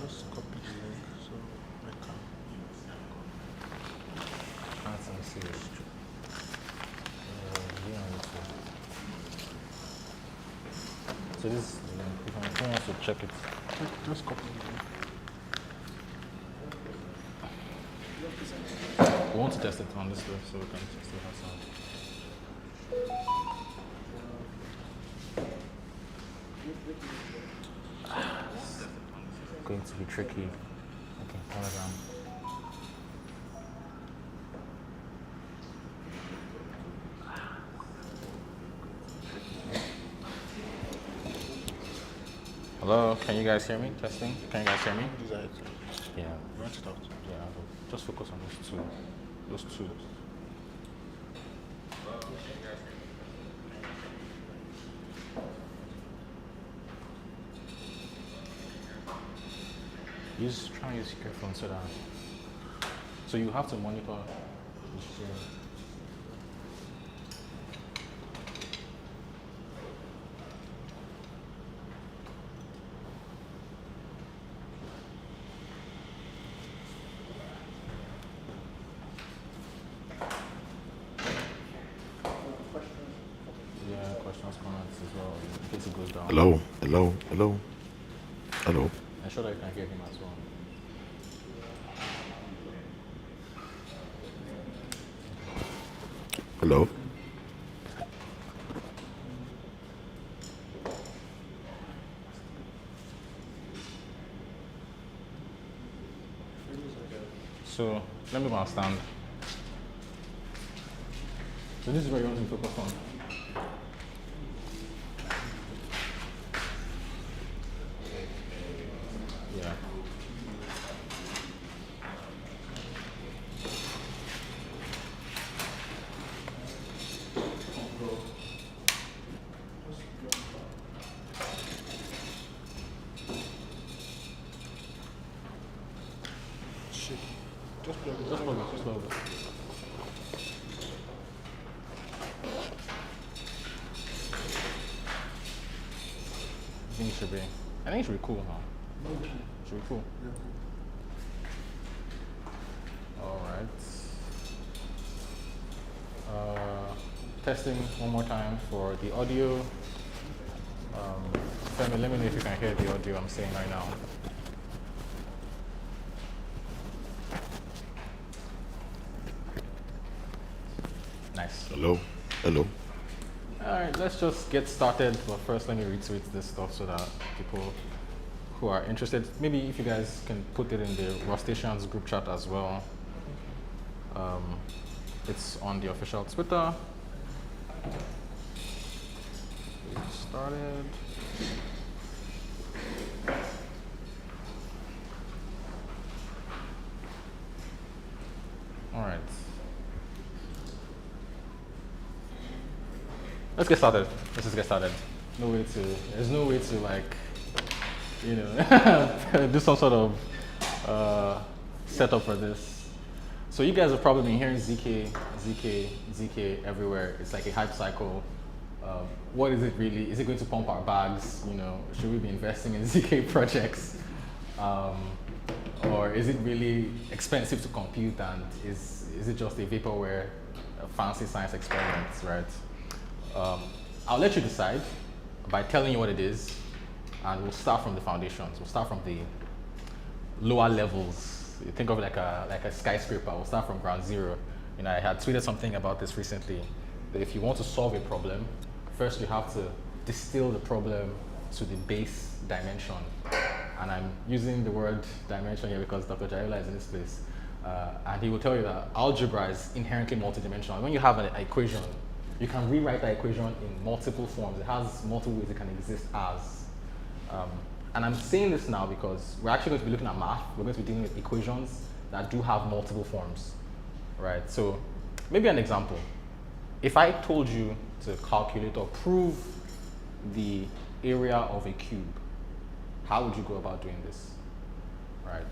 just copy the link so I can. Can't even see this. Yeah, on YouTube. So this is the link. If anyone wants to check it. Just copy the link. We want to test it on this way so we can still have sound. Going to be tricky. Okay, Telegram. Hello, can you guys hear me? Testing. Can you guys hear me? Yeah. Write it out. Yeah. Just focus on those two. Those two. Try and use your phone so that. So you have to monitor the screen. Yeah, questions, comments as well, in case it goes down. Hello, hello, hello, hello. Ensure that you can hear him as well. Hello. So let me go and stand. So this is where you want to focus on. Yeah. Shit. Just plug it. Just plug it, just plug it. I think it should be. I think it should be cool, huh? Should be cool. Yeah. All right. Testing one more time for the audio. Femi, let me know if you can hear the audio I'm saying right now. Nice. Hello, hello. All right, let's just get started. But first, let me retweet this stuff so that people who are interested, maybe if you guys can put it in the Rustations group chat as well. It's on the official Twitter. We started. All right. Let's get started. Let's just get started. There's no way to like, you know, do some sort of setup for this. So you guys have probably been hearing ZK everywhere. It's like a hype cycle. What is it really? Is it going to pump our bags? You know, should we be investing in ZK projects? Or is it really expensive to compute and is it just a vaporware, a fancy science experiment, right? I'll let you decide by telling you what it is, and we'll start from the foundations. We'll start from the lower levels. You think of it like a skyscraper. We'll start from ground zero. You know, I had tweeted something about this recently, that if you want to solve a problem, first you have to distill the problem to the base dimension. And I'm using the word dimension here because Dr. Jayola is in this place. And he will tell you that algebra is inherently multidimensional. When you have an equation, you can rewrite that equation in multiple forms. It has multiple ways it can exist as. And I'm saying this now because we're actually going to be looking at math. We're going to be dealing with equations that do have multiple forms, right? So maybe an example. If I told you to calculate or prove the area of a cube, how would you go about doing this, right?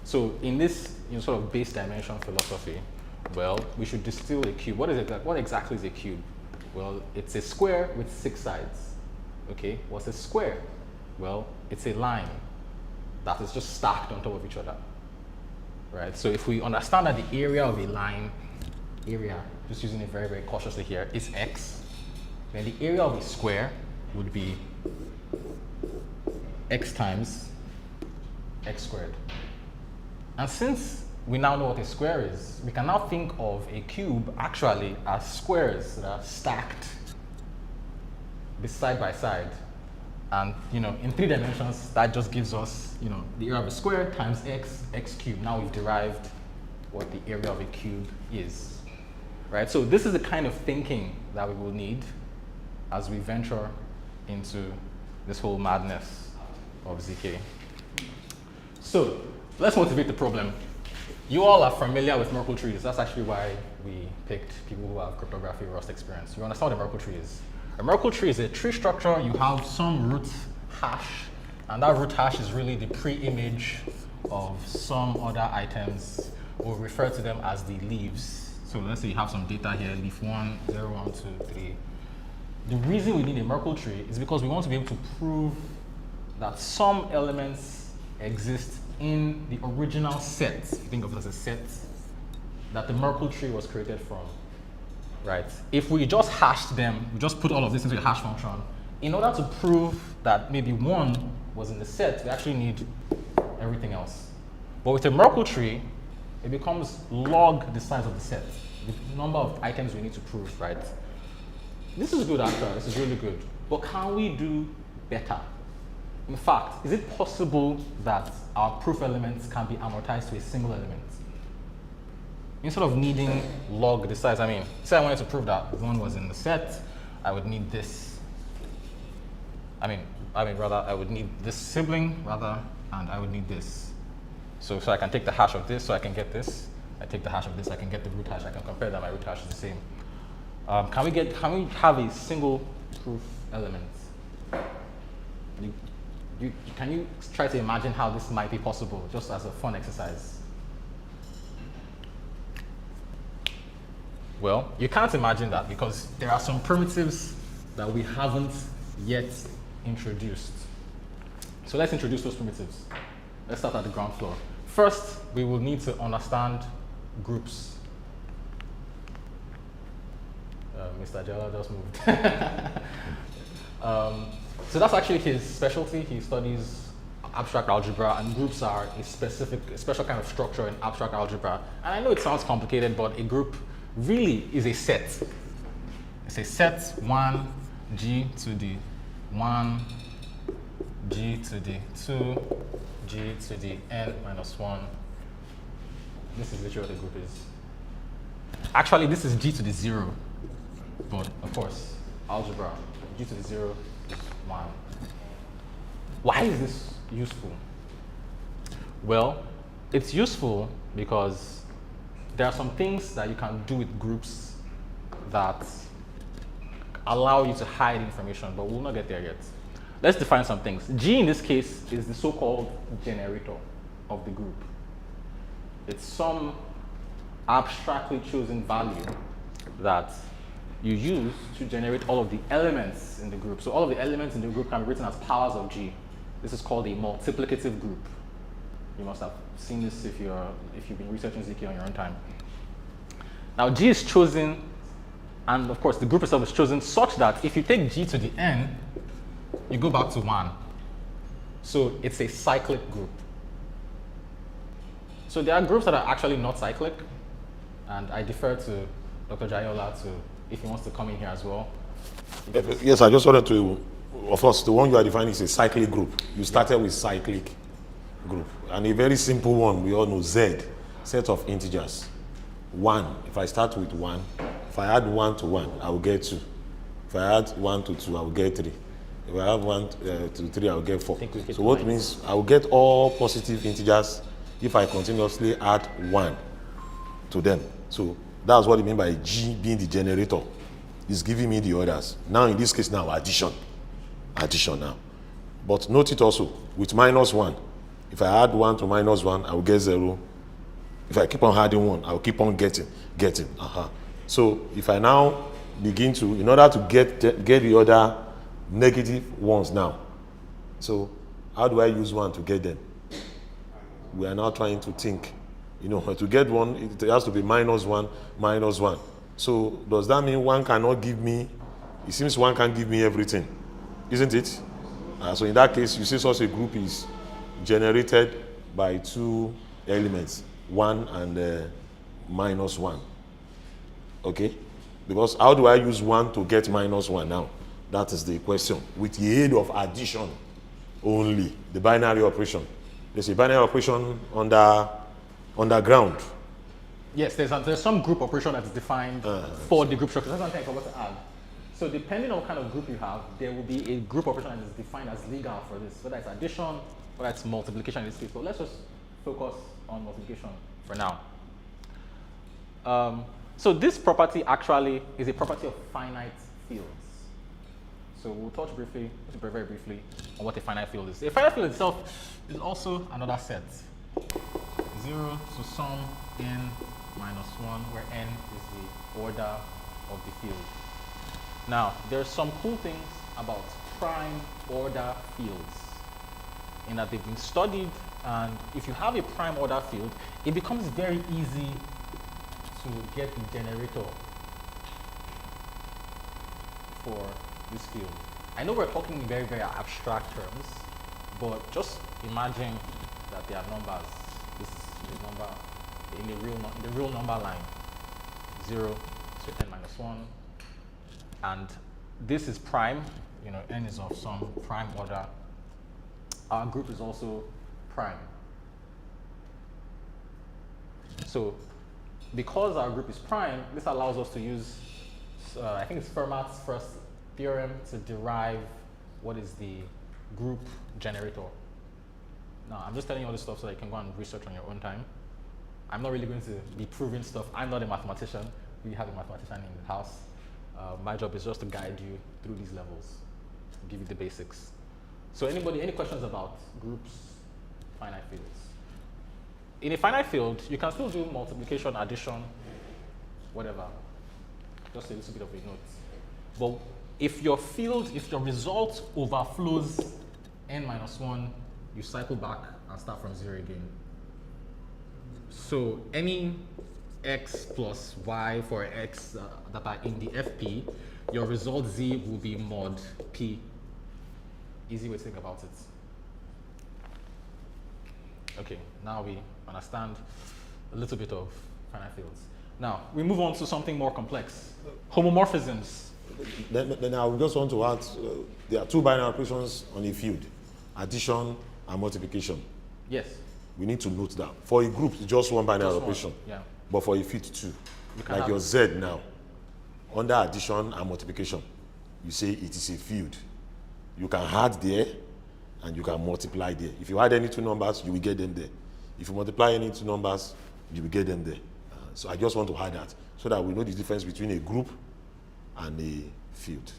So in this sort of base dimension philosophy, well, we should distill a cube. What is it? What exactly is a cube? Well, it's a square with 6 sides. Okay, what's a square? Well, it's a line. that is just stacked on top of each other, right? So if we understand that the area of a line, just using it very, very cautiously here, is x, then the area of a square would be x times x squared. And since we now know what a square is, we can now think of a cube actually as squares that are stacked side by side. And in 3 dimensions, that just gives us the area of a square times x cubed. Now we've derived what the area of a cube is, right? So this is the kind of thinking that we will need as we venture into this whole madness of ZK. So let's motivate the problem. You all are familiar with Merkle trees. That's actually why we picked people who have cryptography Rust experience. You understand what a Merkle tree is. A Merkle tree is a tree structure. You have some root hash, and that root hash is really the pre-image of some other items. We'll refer to them as the leaves. So let's say you have some data here, leaf 1, 0, 1, 2, 3. The reason we need a Merkle tree is because we want to be able to prove that some elements exist in the original set, if you think of it as a set, that the Merkle tree was created from, right? If we just hashed them, we just put all of this into a hash function, in order to prove that maybe 1 was in the set, we actually need everything else. But with a Merkle tree, it becomes log the size of the set, the number of items we need to prove, right? This is good actually, this is really good. But can we do better? In fact, is it possible that our proof elements can be amortized to a single element? Instead of needing log the size, say I wanted to prove that 1 was in the set, I would need this. Rather, I would need this sibling, and I would need this. So I can take the hash of this, so I can get this. I take the hash of this, I can get the root hash, I can compare that, my root hash is the same. Can we have a single proof element? Can you try to imagine how this might be possible, just as a fun exercise? Well, you can't imagine that because there are some primitives that we haven't yet introduced. So let's introduce those primitives. Let's start at the ground floor. First, we will need to understand groups. Mr. Jella just moved. So that's actually his specialty. He studies abstract algebra, and groups are a special kind of structure in abstract algebra. And I know it sounds complicated, but a group really is a set. It's a set 1, G to the 1, G to the 2, G to the n minus 1. This is literally what a group is. Actually, this is G to the 0. But of course, algebra, G to the 0 is 1. Why is this useful? Well, it's useful because there are some things that you can do with groups that allow you to hide information, but we'll not get there yet. Let's define some things. G in this case is the so-called generator of the group. It's some abstractly chosen value that you use to generate all of the elements in the group. So all of the elements in the group can be written as powers of G. This is called a multiplicative group. You must have seen this if you've been researching ZK on your own time. Now G is chosen, and of course the group itself is chosen such that if you take G to the n, you go back to 1. So it's a cyclic group. So there are groups that are actually not cyclic, and I defer to Dr. Jayola if he wants to come in here as well. Yes, I just wanted to, of course, the one you are defining is a cyclic group. You started with cyclic group. And a very simple one, we all know Z, set of integers. 1, if I start with 1, if I add 1 to 1, I will get 2. If I add 1 to 2, I will get 3. If I add 1 to 3, I will get 4. So what means I will get all positive integers if I continuously add 1 to them. So that's what I mean by G being the generator. It's giving me the others. Now in this case now, addition now. But note it also, with minus 1, if I add 1 to minus 1, I will get 0. If I keep on adding 1, I will keep on getting. So if I now begin to, in order to get the other negative ones now, so how do I use 1 to get them? we are now trying to think. You know, to get one, it has to be minus 1, minus 1. So does that mean one cannot give me, it seems one can give me everything, isn't it? So in that case, you see such a group is generated by 2 elements, 1 and minus 1. Okay? Because how do I use 1 to get minus 1 now? That is the question. With the aid of addition only, the binary operation. There's a binary operation underground. Yes, there's some group operation that is defined for the group structure. That's one thing I forgot to add. So depending on what kind of group you have, there will be a group operation that is defined as legal for this, whether it's addition, whether it's multiplication in this case. But let's just focus on multiplication for now. So this property actually is a property of finite fields. So we'll touch briefly, very briefly, on what a finite field is. A finite field itself is also another set. 0 to some n minus 1, where n is the order of the field. Now, there's some cool things about prime order fields in that they've been studied, and if you have a prime order field, it becomes very easy to get the generator for this field. I know we're talking in very abstract terms, but just imagine that there are numbers. This is a number in the real number line, 0 to n minus 1, and this is prime. You know, n is of some prime order. Our group is also prime. So because our group is prime, this allows us to use, I think it's Fermat's first theorem to derive what is the group generator. Now, I'm just telling you all this stuff so that you can go and research on your own time. I'm not really going to be proving stuff. I'm not a mathematician. We have a mathematician in the house. My job is just to guide you through these levels, give you the basics. So any questions about groups, finite fields? In a finite field, you can still do multiplication, addition, whatever. Just a little bit of a note. But if your result overflows n minus 1, you cycle back and start from 0 again. So any x plus y for x that are in the FP, your result z will be mod p. Easy way to think about it. Okay, now we understand a little bit of finite fields. Now, we move on to something more complex. Homomorphisms. Then I just want to add, there are 2 binary operations on a field, addition and multiplication. Yes. We need to note that. For a group, it's just 1 binary Just operation. one, yeah. But for a field, 2. Like your Z now, under addition and multiplication, you say it is a field. You can add there and you can multiply there. If you add any 2 numbers, you will get them there. If you multiply any 2 numbers, you will get them there. So I just want to add that so that we know the difference between a group and a field.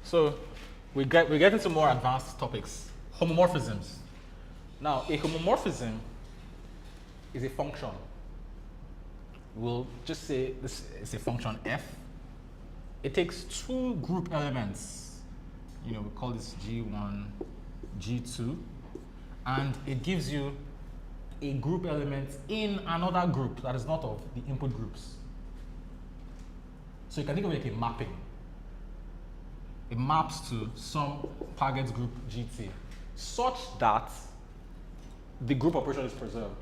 So we get into more advanced topics. Homomorphisms. Now, a homomorphism is a function. We'll just say this is a function f. It takes 2 group elements. You know, we call this G1, G2, and it gives you a group element in another group that is not of the input groups. So you can think of it like a mapping. It maps to some target group GT such that the group operation is preserved.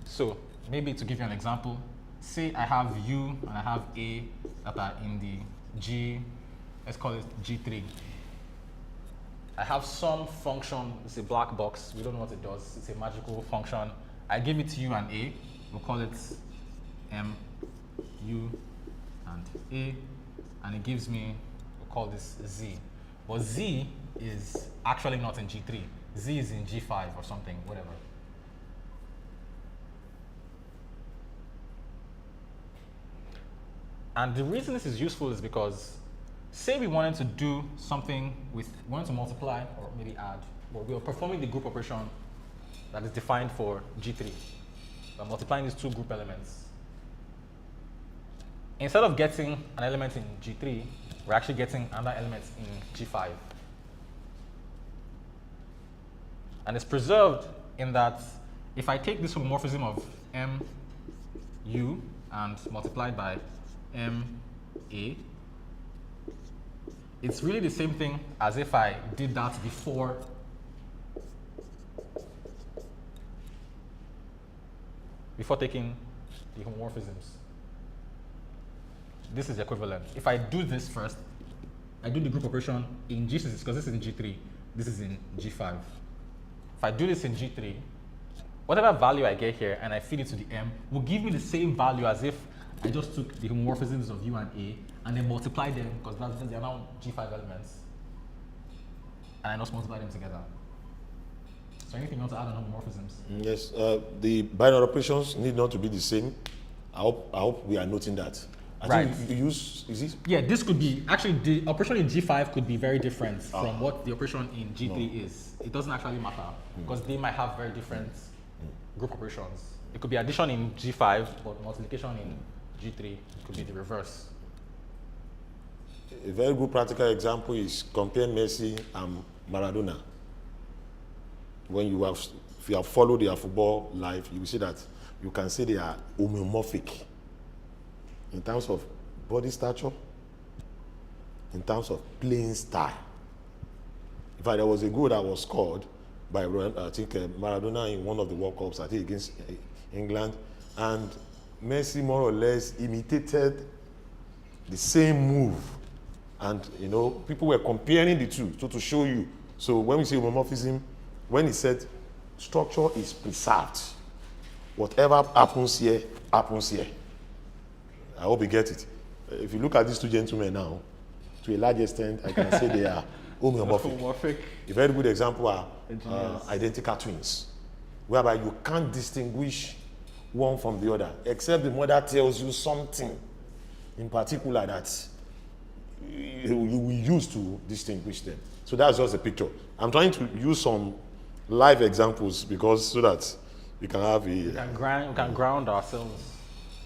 So maybe to give you an example, say I have U and I have A that are in the G, let's call it G3. I have some function, it's a black box, we don't know what it does, it's a magical function. I give it to U and A, we'll call it M, U, and A, and it gives me, we'll call this Z. But Z is actually not in G3, Z is in G5 or something, whatever. And the reason this is useful is because, say we wanted to do something with, wanted to multiply or maybe add, but we are performing the group operation that is defined for G3. We're multiplying these 2 group elements. Instead of getting an element in G3, we're actually getting another element in G5. And it's preserved in that if I take this homomorphism of mu and multiply it by ma, it's really the same thing as if I did that before taking the homomorphisms. This is equivalent. If I do this first, I do the group operation in G6 because this is in G3, this is in G5. If I do this in G3, whatever value I get here and I feed it to the M will give me the same value as if I just took the homomorphisms of U and A and then multiply them because they are now G5 elements. And I just multiply them together. So anything else to add on homomorphisms? Yes, the binary operations need not to be the same. I hope we are noting that. I think you use, is it? Yeah, this could be, actually the operation in G5 could be very different from what the operation in G3 is. It doesn't actually matter because they might have very different group operations. It could be addition in G5, but multiplication in G3 could be the reverse. A very good practical example is compare Messi and Maradona. When you have, if you have followed their football life, you will see that you can say they are homomorphic in terms of body stature, in terms of playing style. In fact, there was a goal that was scored by, I think, Maradona in one of the World Cups, I think against England, and Messi more or less imitated the same move. And, you know, people were comparing the two to show you. So when we say homomorphism, when he said structure is preserved, whatever happens here, happens here. I hope you get it. If you look at these two gentlemen now, to a large extent, I can say they are homomorphic. A very good example are identical twins, whereby you can't distinguish one from the other, except the mother tells you something in particular that you will use to distinguish them. So that's just a picture. I'm trying to use some live examples because so that we can have a... We can ground ourselves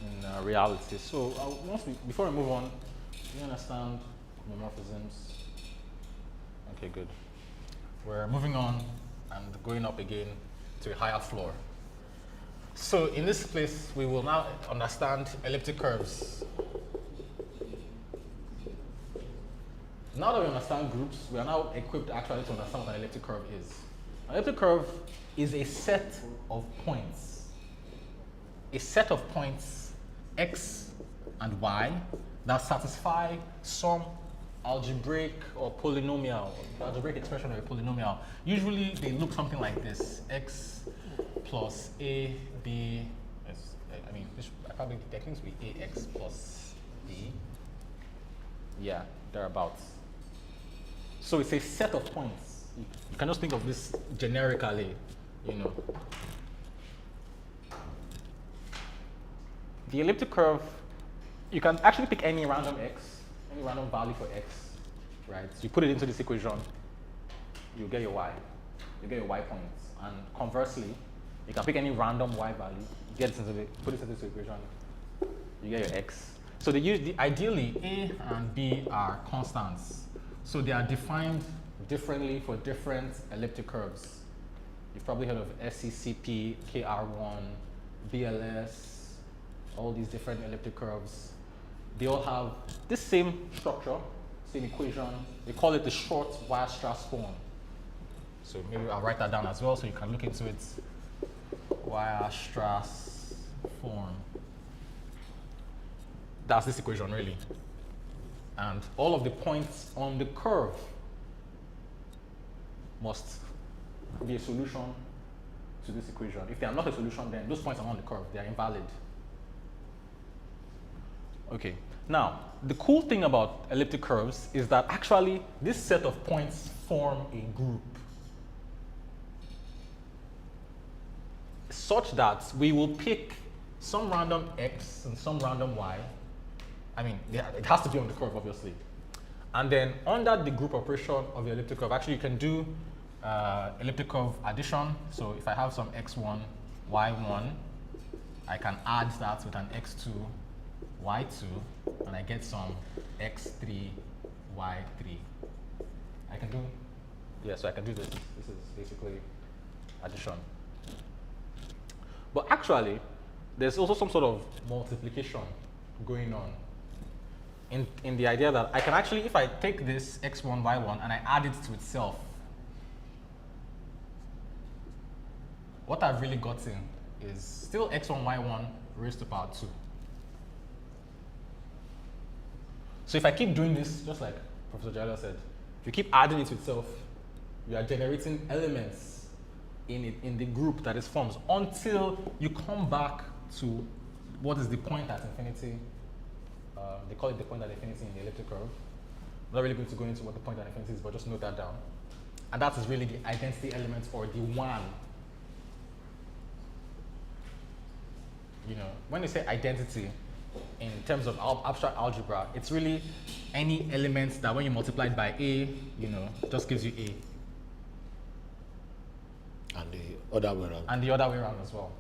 in reality. So before we move on, do you understand homomorphisms? Okay, good. We're moving on and going up again to a higher floor. So in this place, we will now understand elliptic curves. Now that we understand groups, we are now equipped actually to understand what an elliptic curve is. An elliptic curve is a set of points. A set of points, x and y, that satisfy some algebraic or polynomial, algebraic expression of a polynomial. Usually they look something like this: x plus a, b, I mean, this probably there seems to be ax plus b. Yeah, thereabouts. So it's a set of points. You can just think of this generically, you know. The elliptic curve, you can actually pick any random x, any random value for x, right? So you put it into this equation, you get your y. You get your y points. And conversely, you can pick any random y value, put it into this equation, you get your x. So ideally, a and b are constants. So they are defined differently for different elliptic curves. You've probably heard of SCCP, KR1, BLS, all these different elliptic curves. They all have this same structure, same equation. They call it the short Weierstrass form. So maybe I'll write that down as well so you can look into it. Weierstrass form. That's this equation really. And all of the points on the curve must be a solution to this equation. If they are not a solution, then those points are on the curve. They are invalid. Okay. Now, the cool thing about elliptic curves is that actually this set of points form a group such that we will pick some random x and some random y. I mean, it has to be on the curve, obviously. And then under the group operation of the elliptic curve, actually you can do elliptic curve addition. So if I have some x1, y1, I can add that with an x2, y2, and I get some x3, y3. I can do, yeah, so I can do this. This is basically addition. But actually, there's also some sort of multiplication going on in the idea that I can actually, if I take this x1, y1 and I add it to itself, what I've really gotten is still x1, y1 raised to power 2. So if I keep doing this, just like Professor Jala said, if you keep adding it to itself, you are generating elements in the group that is formed until you come back to what is the point at infinity. They call it the point at infinity in the elliptic curve. I'm not really going to go into what the point at infinity is, but just note that down. And that is really the identity element, or the one. You know, when they say identity in terms of abstract algebra, it's really any element that when you multiply it by a, you know, just gives you a. And the other way around. And the other way around as well.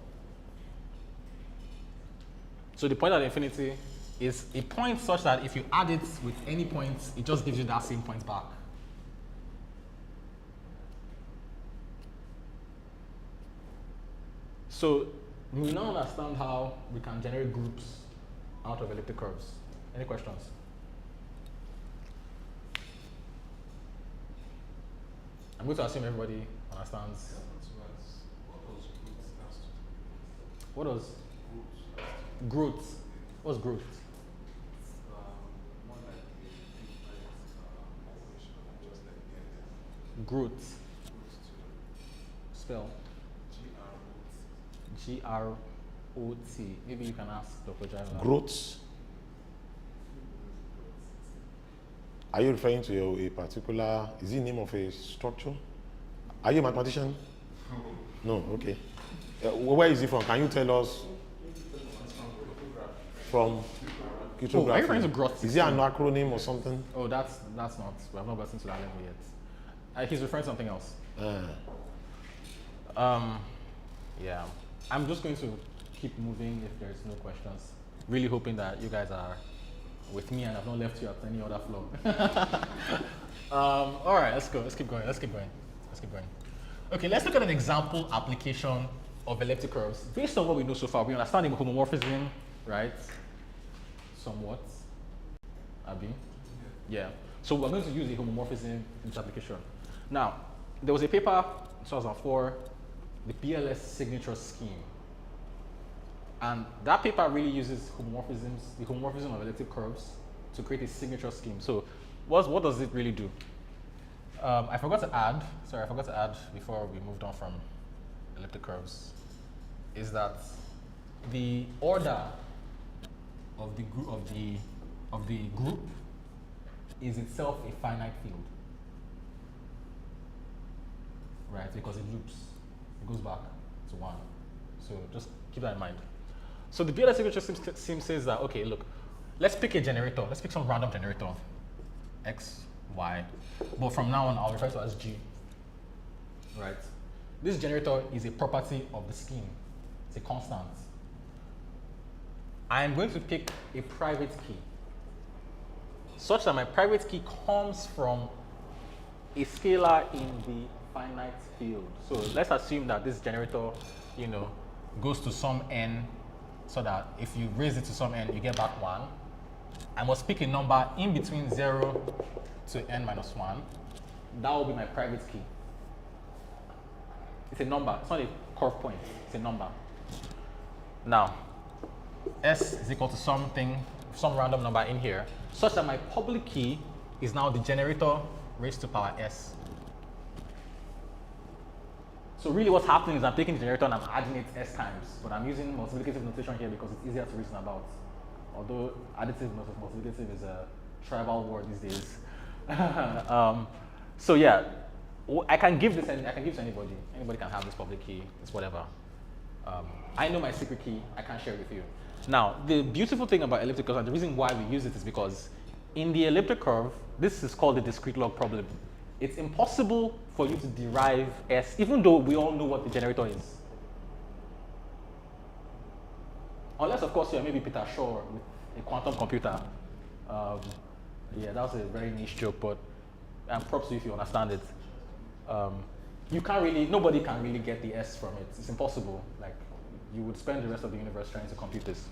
So the point at infinity is a point such that if you add it with any point, it just gives you that same point back. So we now understand how we can generate groups out of elliptic curves. Any questions? I'm going to assume everybody understands. What does growth? What's growth? Growth. Spell. G-R-O-T. Maybe you can ask Dr. Jaiva. Growth. Are you referring to a particular, is it the name of a structure? Are you a mathematician? No, okay. Where is it from? Can you tell us? From Cryptography. Are you referring to growth? Is it an acronym or something? Oh, that's not. We have not gotten to that level yet. He's referring to something else. Yeah. I'm just going to keep moving if there's no questions. Really hoping that you guys are with me and I've not left you at any other floor. All right, let's go. Let's keep going. Okay, let's look at an example application of elliptic curves. Based on what we know so far, we understand the homomorphism, right? Somewhat. Abi? Yeah. So we're going to use the homomorphism in this application. Now, there was a paper in 2004, the BLS signature scheme. And that paper really uses homomorphisms, the homomorphism of elliptic curves to create a signature scheme. So what does it really do? I forgot to add before we moved on from elliptic curves, is that the order of the group is itself a finite field, right? Because it loops, it goes back to 1. So just keep that in mind. So the BLS signature scheme says that, okay, look, let's pick a generator. Let's pick some random generator, X, Y. But from now on, I'll refer to as G, right? This generator is a property of the scheme. It's a constant. I am going to pick a private key such that my private key comes from a scalar in the finite field. So let's assume that this generator, you know, goes to some n, so that if you raise it to some n, you get back 1. I must pick a number in between 0 to n minus 1. That will be my private key. It's a number. It's not a curve point. It's a number. Now, S is equal to something, some random number in here, such that my public key is now the generator raised to power S. So really what's happening is I'm taking the generator and I'm adding it S times, but I'm using multiplicative notation here because it's easier to reason about. Although additive versus multiplicative is a tribal word these days. So yeah, I can give this to anybody. Anybody can have this public key, it's whatever. I know my secret key, I can't share it with you. Now, the beautiful thing about elliptic curves, and the reason why we use it is because in the elliptic curve, this is called the discrete log problem. It's impossible for you to derive S, even though we all know what the generator is. Unless, of course, you're maybe Peter Shaw with a quantum computer. Yeah, that was a very niche joke, but props to you if you understand it. you can't really, nobody can really get the S from it. It's impossible. Like, you would spend the rest of the universe trying to compute this.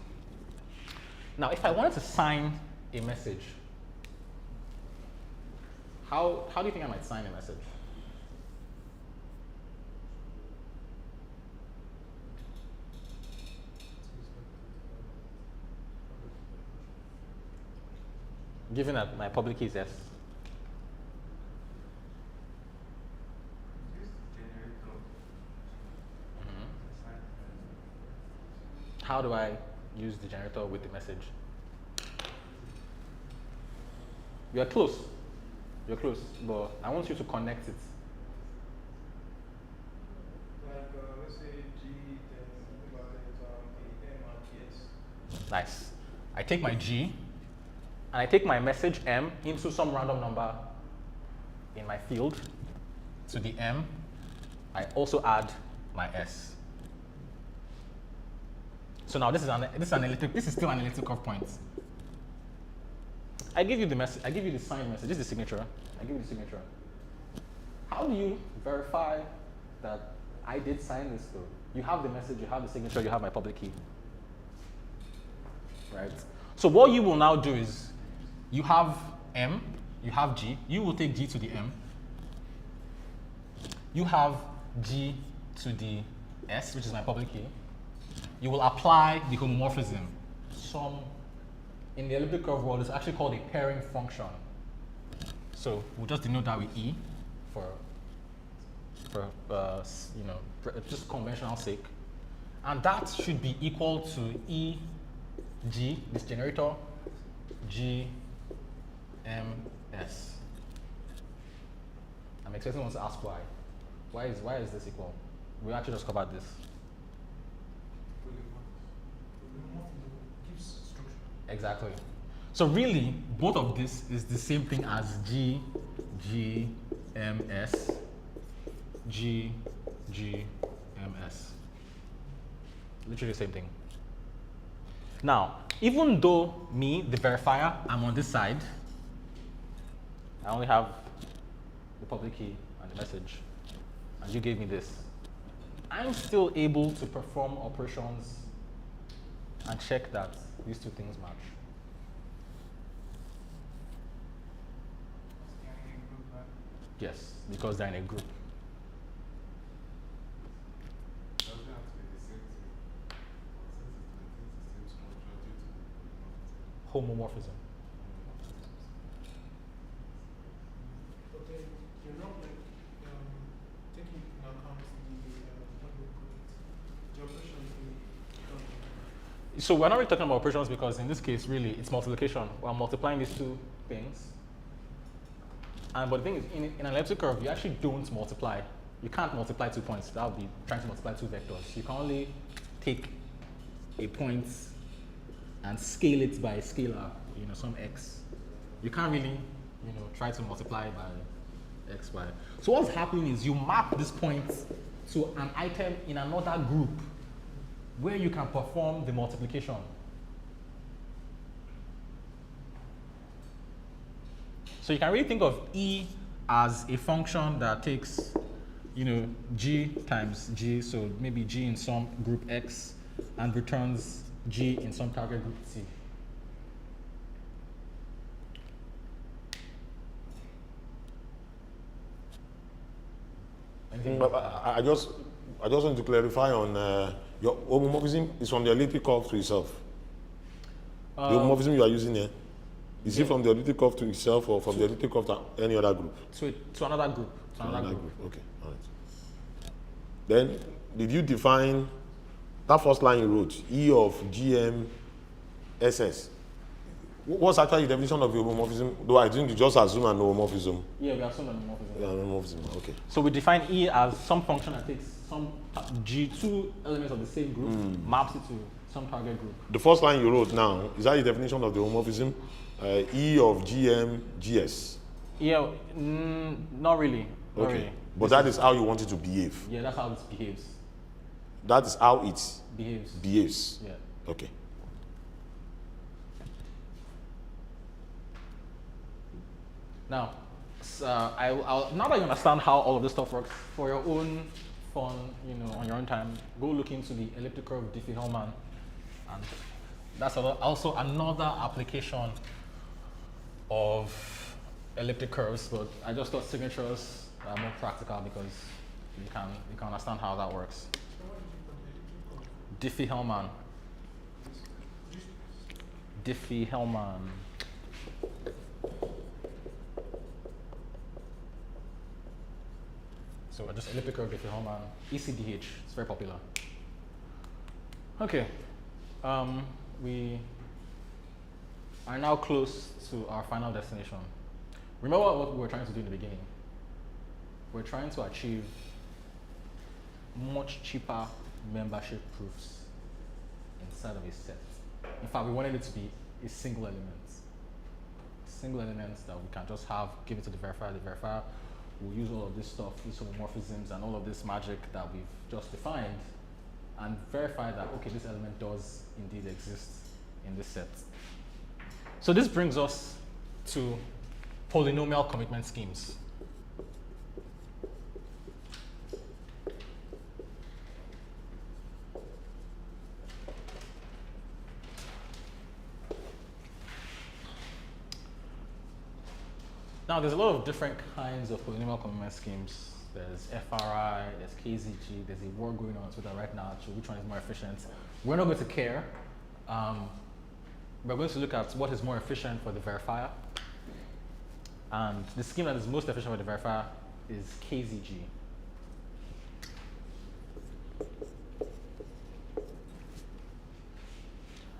Now, if I wanted to sign a message, how do you think I might sign a message? Given that my public key is S. How do I use the generator with the message? You're close. You're close, but I want you to connect it. Like, let's say G, then something about the M and PS. Nice. I take my G, and I take my message M into some random number in my field. To the M, I also add my S. So now this is still an elliptic curve point. I give you the message. I give you the signed message. This is the signature. I give you the signature. How do you verify that I did sign this though? You have the message, you have the signature, you have my public key. Right? So what you will now do is, you have M, you have G, you will take G to the M. You have G to the S, which is my public key. You will apply the homomorphism. In the elliptic curve world, it's actually called a pairing function. So we'll just denote that with E for just conventional sake. And that should be equal to E, G, this generator, G, M, S. I'm expecting one to ask why. Why is this equal? We actually just covered this. Exactly. So really, both of this is the same thing as G, G, M, S, G, G, M, S. Literally the same thing. Now, even though me, the verifier, I'm on this side, I only have the public key and the message, and you gave me this, I'm still able to perform operations and check that these two things match. Yes, because they're in a group. Homomorphism. But then you're not like taking into account the operations So we're not really talking about operations because in this case, really, it's multiplication. We're multiplying these two things. But the thing is, in an elliptic curve, you actually don't multiply. You can't multiply 2 points. That would be trying to multiply 2 vectors. You can only take a point and scale it by a scalar, some x. You can't really, try to multiply by x, y. So what's happening is you map this point to an item in another group where you can perform the multiplication. So you can really think of E as a function that takes, G times G, so maybe G in some group X, and returns G in some target group C. But I just want to clarify on your homomorphism is from the elliptic curve to itself. The homomorphism you are using here, is it from the elliptic curve to itself or from the elliptic curve to any other group? To another group. To another group. Okay, all right. Then, did you define that first line you wrote, E of GM SS? What's actually the definition of homomorphism? Though I think you just assume an homomorphism. Yeah, we assume an homomorphism. Yeah, homomorphism, okay. So we define E as some function that takes some G2 elements of the same group, maps it to some target group. The first line you wrote now, is that the definition of the homomorphism? E of GM GS? Yeah, not really. Not Okay. really. But that is how you want it to behave. Yeah, that's how it behaves. That is how it Behaves. Yeah. Okay. Now, So, now that you understand how all of this stuff works, for your own fun, on your own time, go look into the elliptic curve Diffie-Hellman, and that's also another application of elliptic curves. But I just thought signatures are more practical because you can understand how that works. Diffie-Hellman. Diffie-Hellman. So just elliptic curve Diffie-Hellman, ECDH. It's very popular. Okay, we are now close to our final destination. Remember what we were trying to do in the beginning? We're trying to achieve much cheaper membership proofs inside of a set. In fact, we wanted it to be a single element. Single elements that we can just have, give it to the verifier. The verifier will use all of this stuff, these homomorphisms and all of this magic that we've just defined, and verify that, okay, this element does indeed exist in this set. So this brings us to polynomial commitment schemes. Now, there's a lot of different kinds of polynomial commitment schemes. There's FRI, there's KZG, there's a war going on Twitter right now to which one is more efficient. We're not going to care. We're going to look at what is more efficient for the verifier. And the scheme that is most efficient for the verifier is KZG.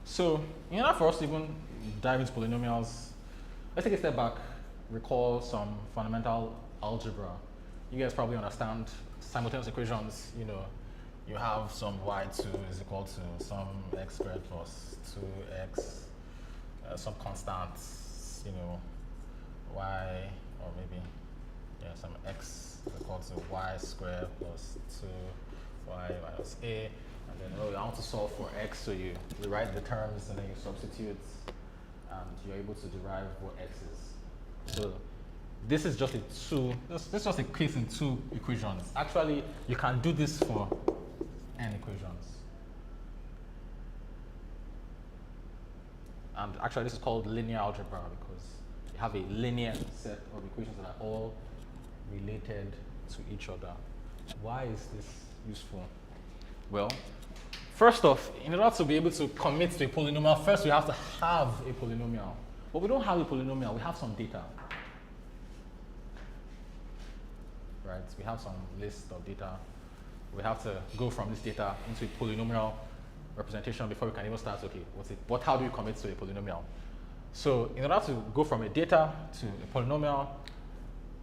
So, in order for us to even dive into polynomials, let's take a step back, recall some fundamental algebra. You guys probably understand simultaneous equations. You have some y2 is equal to some x squared plus 2x, some constants, y, or maybe, some x is equal to y squared plus 2y minus a. And then, I want to solve for x, so you rewrite the terms and then you substitute, and you're able to derive what x is. So this is just this is just a case in two equations. Actually, you can do this for n equations. And actually, this is called linear algebra because you have a linear set of equations that are all related to each other. Why is this useful? Well, first off, in order to be able to commit to a polynomial, first we have to have a polynomial. But we don't have a polynomial, we have some data. Right? We have some list of data. We have to go from this data into a polynomial representation before we can even start, okay, how do you commit to a polynomial? So in order to go from a data to a polynomial,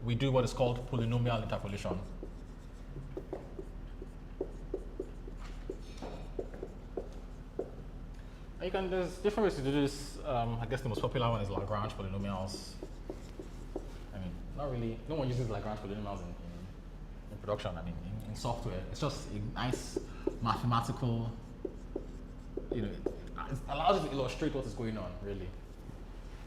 we do what is called polynomial interpolation. There's different ways to do this. I guess the most popular one is Lagrange polynomials. I mean, not really, no one uses Lagrange polynomials in production. I mean, in software, it's just a nice mathematical, it allows you to illustrate what is going on, really.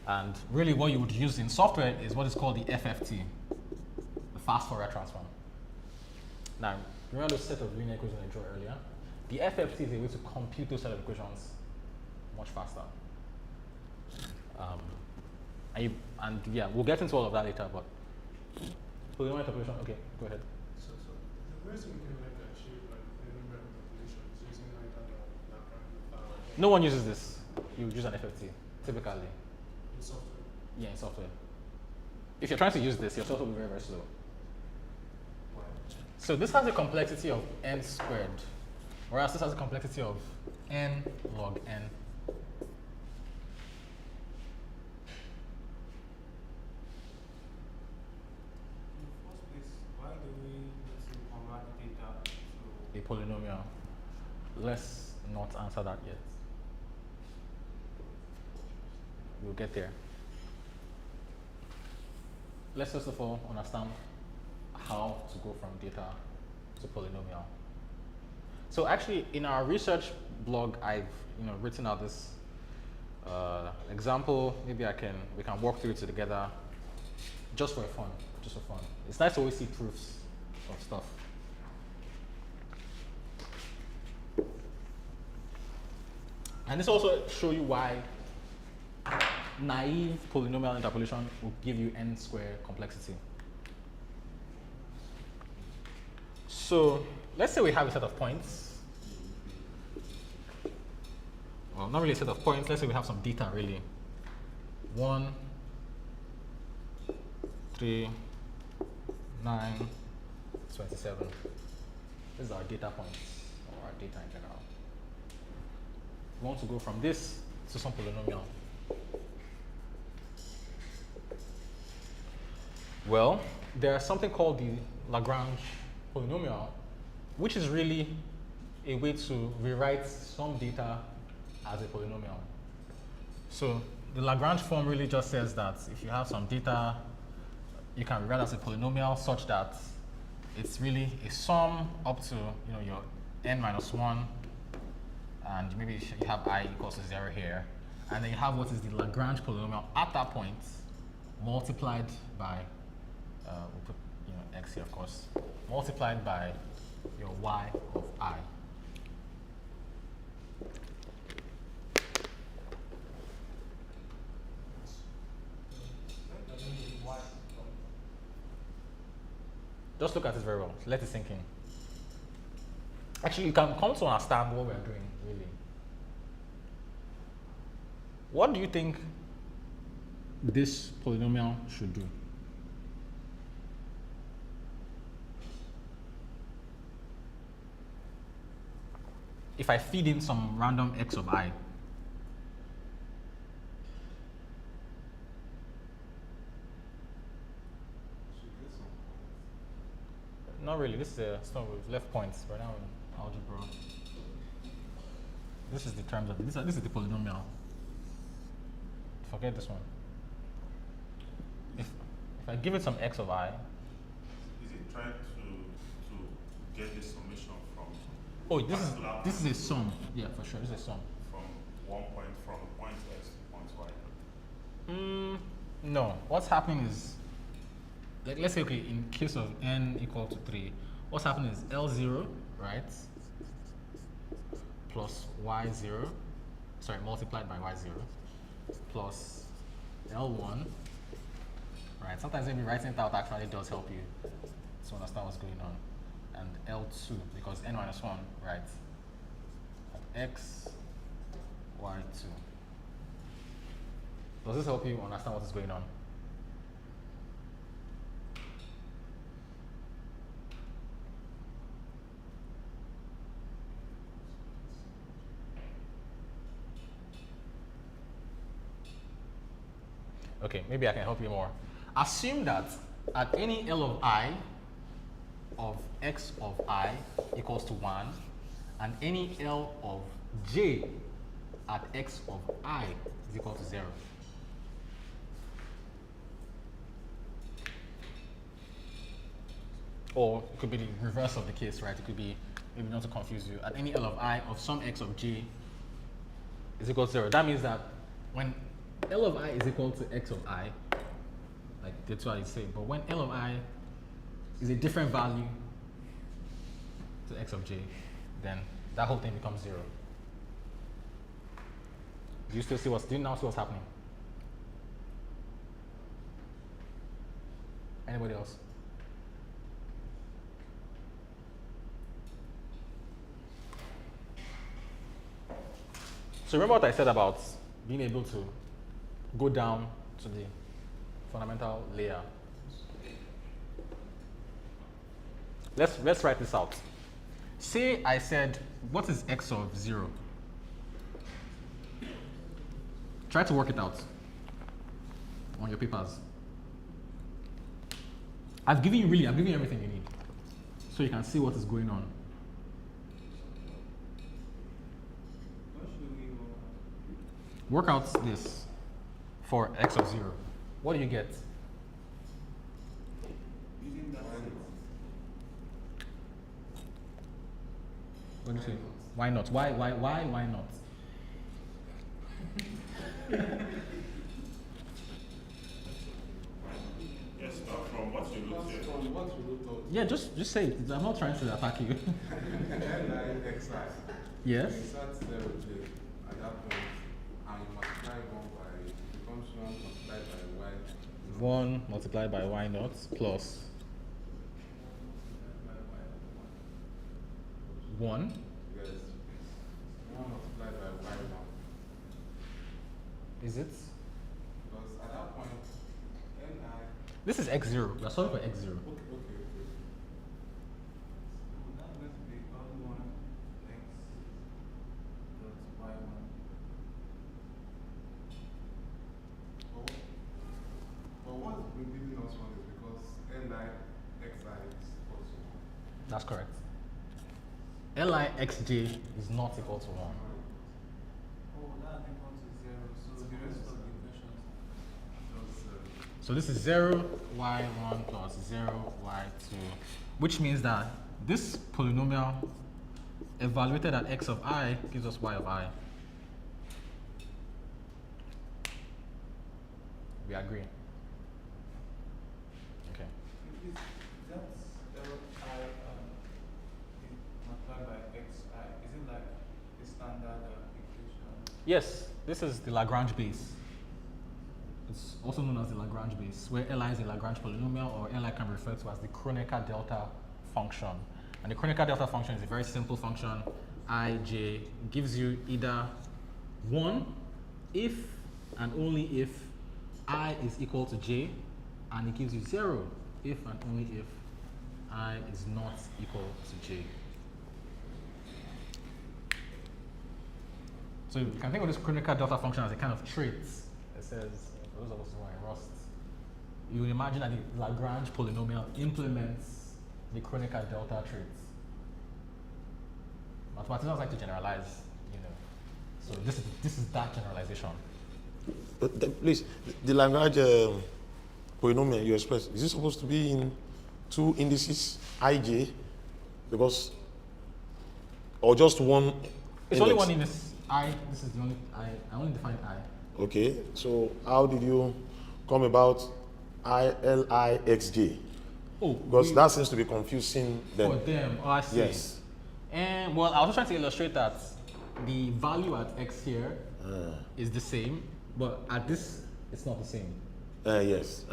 And really what you would use in software is what is called the FFT, the fast Fourier transform. Now, remember the set of linear equations I drew earlier? The FFT is a way to compute those set of equations much faster. And yeah, we'll get into all of that later, but polynomial interpolation, okay, go ahead. So the ways we can achieve polynomial interpolation is using either the Lagrange No one uses this. You use an FFT, typically. in software. Yeah, in software. If you're trying to use this, your software will be very, very slow. Why? So this has a complexity of n squared, whereas this has a complexity of n log n. A polynomial. Let's not answer that yet. We'll get there. Let's first of all understand how to go from data to polynomial. So actually, in our research blog, I've written out this example. Maybe we can walk through it together. just for fun, just for fun. It's nice to always see proofs of stuff. And this also show you why naive polynomial interpolation will give you n square complexity. So let's say we have a set of points. Well, not really a set of points. Let's say we have some data really. 1, 3, 9, 27. This is our data points, or our data in general. We want to go from this to some polynomial. Well, there's something called the Lagrange polynomial, which is really a way to rewrite some data as a polynomial. So the Lagrange form really just says that if you have some data, you can rewrite as a polynomial such that it's really a sum up to your n minus 1, and maybe you have I equals to 0 here, and then you have what is the Lagrange polynomial at that point multiplied by we'll put x here, of course, multiplied by your y of I. Just look at it very well. Let it sink in. Actually, you can come to understand what we're doing, really. What do you think this polynomial should do? If I feed in some random x of I, not really. This is start with left points. Right now in algebra, this is the terms of this is the polynomial. Forget this one. If I give it some x of I, Is it trying to get the summation from? Oh, this is a sum. Yeah, for sure. This is a sum. From point x to point y. No. What's happening is, like, let's say, okay, in case of n equal to 3, what's happening is L0, right, plus Y0, sorry, multiplied by Y0, plus L1, right? Sometimes maybe writing it out actually does help you to understand what's going on. And L2, because n minus 1, right, at x, y2. Does this help you understand what is going on? Okay, maybe I can help you more. Assume that at any L of I of x of I equals to 1, and any L of j at x of I is equal to 0. Or it could be the reverse of the case, right? It could be, maybe not to confuse you, at any L of I of some x of j is equal to 0. That means that when L of I is equal to x of I, like that's what I say, but when L of I is a different value to x of j, then that whole thing becomes 0. Do you now see what's happening? Anybody else? So remember what I said about being able to go down to the fundamental layer. Let's write this out. Say I said, what is x of 0? Try to work it out on your papers. I've given you everything you need, so you can see what is going on. Work out this for x of 0. What do you get? What do you say? Why not? Why not? Yeah, Yeah, just say it. I'm not trying to attack you. Li xi. Yes. Insert 0 there at that point, and you multiply 1 by, it becomes 1 multiplied by y. 1 multiplied by y naught plus 1. Yes. 1 multiplied by y now. Is it? Because at that point, Li. This is x0. We are solving for x0. Okay. So that's going to be L1 x dot y1. But what's been giving us one is because Li xi is equal to 1. That's correct. Lixj is not equal to 1. Oh, that equal to 0. So the rest of the equations. So this is 0, y1 plus 0, y2, which means that this polynomial evaluated at x of I gives us y of I. We agree? Okay. That's Li multiplied by xi. Is it like a standard equation? Yes, this is the Lagrange base. It's also known as the Lagrange base, where Li is a Lagrange polynomial, or Li can be referred to as the Kronecker delta function. And the Kronecker delta function is a very simple function. Ij gives you either 1 if and only if I is equal to j, and it gives you 0 if and only if I is not equal to j. So you can think of this Kronecker delta function as a kind of trait. It says, for those of us who are in Rust, you would imagine that the Lagrange polynomial implements the Kronecker delta trait. Mathematicians like to generalize, you know. So this is that generalization. But please, the Lagrange polynomial you express, is it supposed to be in 2 indices, ij, because, or just one? It's only one index. This is the only I only define I. Okay, so how did you come about Lixj? Oh, Because that seems to be confusing them. for them. Oh, I see. Yes. And well, I was trying to illustrate that the value at x here is the same, but at this, it's not the same. Yes.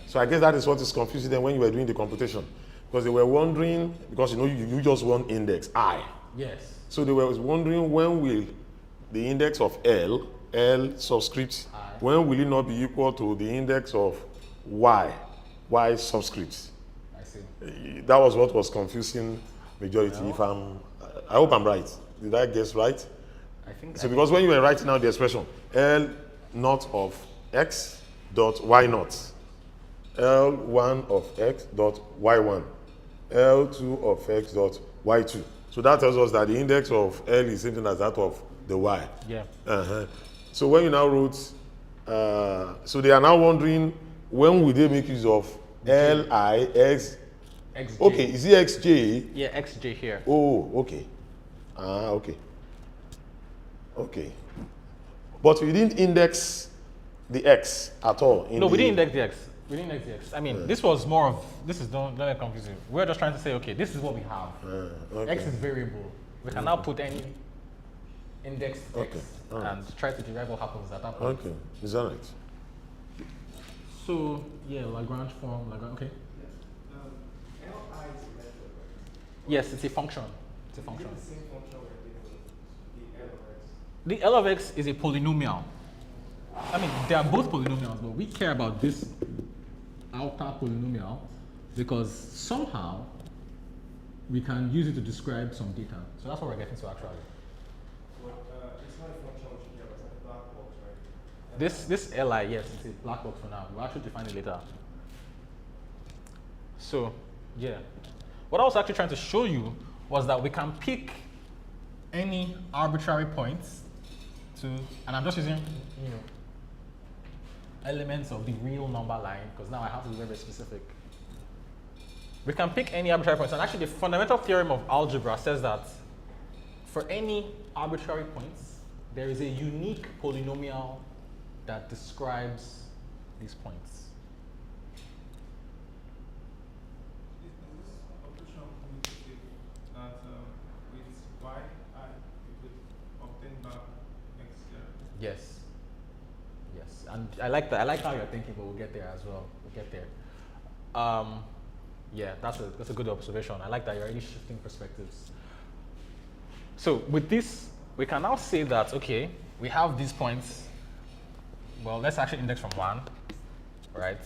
So I guess that is what is confusing them when you were doing the computation. Because they were wondering, because you know you just want index I. Yes. So they were wondering when will the index of L subscript, I. when will it not be equal to the index of Y subscript? I see. That was what was confusing majority. No. I hope I'm right. Did I guess right? I think So because when you were writing out the expression, L naught of x dot y naught, L1 of x dot y1, L2 of x dot y2. So that tells us that the index of L is something as that of the y. yeah. So when you now wrote, so they are now wondering when will they make use of Lix? Xj. Okay, is it xj? Yeah, xj here. Oh, okay. Okay. Okay. But we didn't index the x at all. No, we didn't index the x. We didn't index the x. I mean, this was more of, this is, don't let it confuse you. We're just trying to say, okay, this is what we have. Okay. X is variable. We can now put any indexed x Okay, alright. and try to derive what happens at that point. Okay, is that right? So, yeah, Lagrange form, Lagrange, okay. Li is a method, right? Yes, it's a function. It's a function. Is it the same function we're dealing with? The L of x? The L of x is a polynomial. I mean, they are both polynomials, but we care about this outer polynomial because somehow we can use it to describe some data. So that's what we're getting to actually. But it's not a function we should care about. It's like a black box, right? This Li, yes, it's a black box for now. We'll actually define it later. So, yeah. What I was actually trying to show you was that we can pick any arbitrary points to, and I'm just using, you know, elements of the real number line, because now I have to be very, very specific. We can pick any arbitrary points, and actually the fundamental theorem of algebra says that for any arbitrary points, there is a unique polynomial that describes these points. Yes. Yes. And I like that. I like how you're thinking, but we'll get there as well. We'll get there. Yeah, that's a good observation. I like that you're already shifting perspectives. So with this, we can now say that, okay, we have these points. Well, let's actually index from 1, right?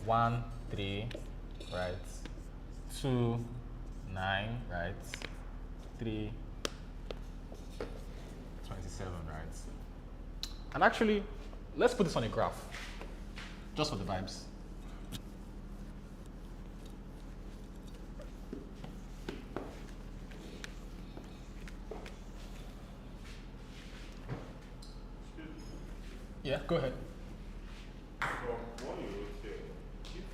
1, 3, right? 2, 9, right? 3, 27, right? And actually, let's put this on a graph, just for the vibes. Yeah, go ahead. From what you wrote here, if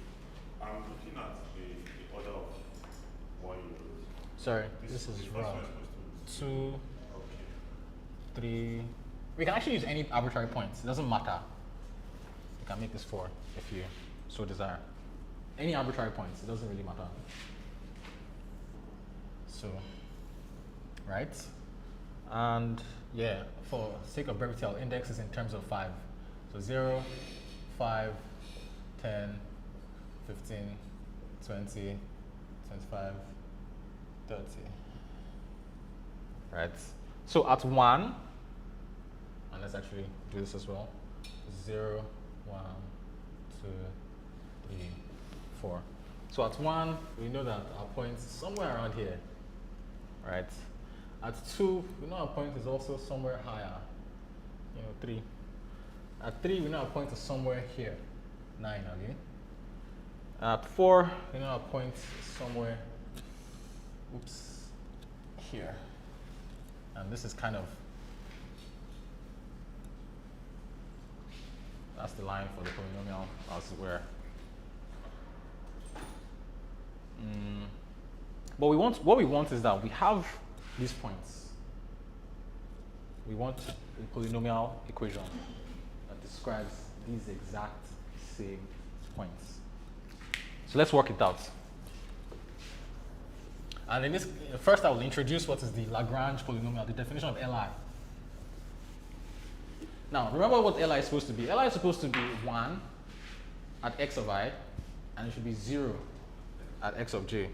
I'm looking at the order of what you wrote. Sorry, this is the first rough. one is supposed to 2, okay. 3. We can actually use any arbitrary points. It doesn't matter. You can make this 4 if you so desire. Any arbitrary points. It doesn't really matter. So, right? And yeah, for sake of brevity, I'll index this in terms of 5. So 0, 5, 10, 15, 20, 25, 30. Right? So at 1, and let's actually do this as well. 0, 1, 2, 3, 4. So at 1, we know that our point is somewhere around here. Right? At 2, we know our point is also somewhere higher. 3. At 3, we know our point is somewhere here. 9, okay? At 4, we know our point is somewhere, here. And this is kind of, that's the line for the polynomial elsewhere. But what we want is that we have these points. We want a polynomial equation that describes these exact same points. So let's work it out. And in this, first I will introduce what is the Lagrange polynomial, the definition of Li. Now, remember what Li is supposed to be. Li is supposed to be 1 at x of I, and it should be 0 at x of j.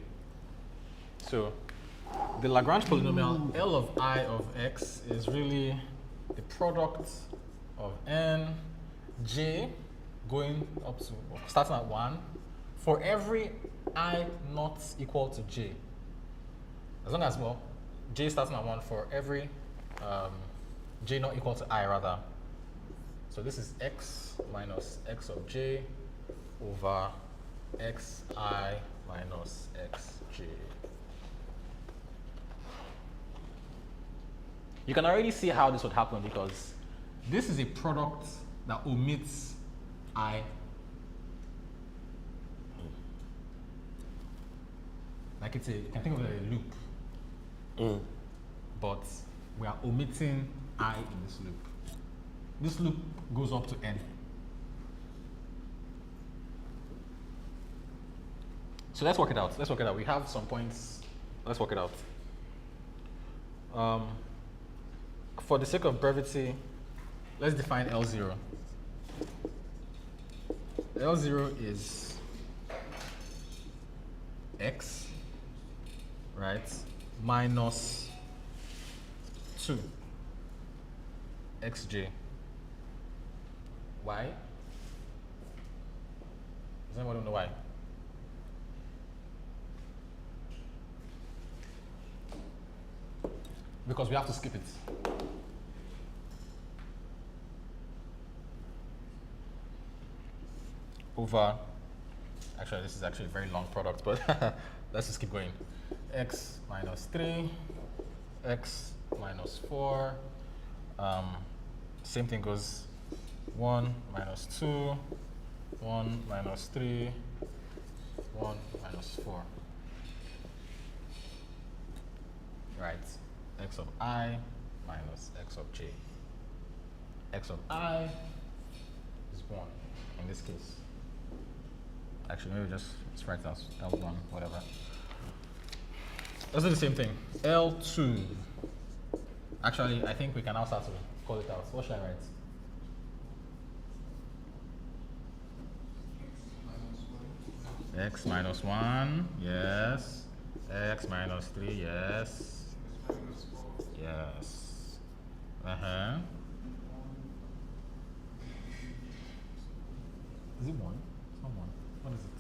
So the Lagrange polynomial L of I of x is really the product of n j going up to, starting at 1, for every I not equal to j. As long as, well, j starting at 1 for every j not equal to I, rather. So this is x minus x of j over xi minus xj. You can already see how this would happen because this is a product that omits I. Like you can think of it as a loop. But we are omitting I in this loop. This loop goes up to n. So let's work it out. Let's work it out. We have some points. Let's work it out. For the sake of brevity, let's define L0. L0 is x, right, minus 2 xj. Why? Does anyone know why? Because we have to skip it. Over, actually this is actually a very long product, but let's just keep going. X minus 3, x minus 4, same thing goes 1 minus 2, 1 minus 3, 1 minus 4. Right, x of I minus x of j. X of I is 1 in this case. Actually, maybe let's write that L1, whatever. Let's do the same thing. L2. Actually, I think we can now start to call it out. What should I write? X minus 1, yes. X minus 3, yes. Yes. Uh-huh. Is it 1? It's not 1. What is it?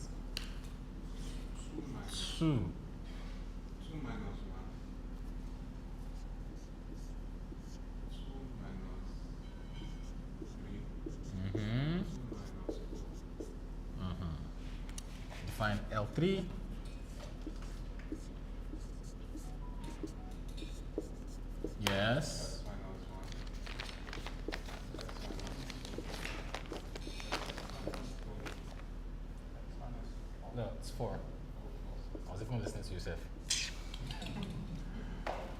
2. 2 minus 1. 2 minus 3. Mm-hmm. 2 minus 4. Uh-huh. Define L3. Yes. X minus 1. X minus 2. No, it's 4. I was even listening to yourself.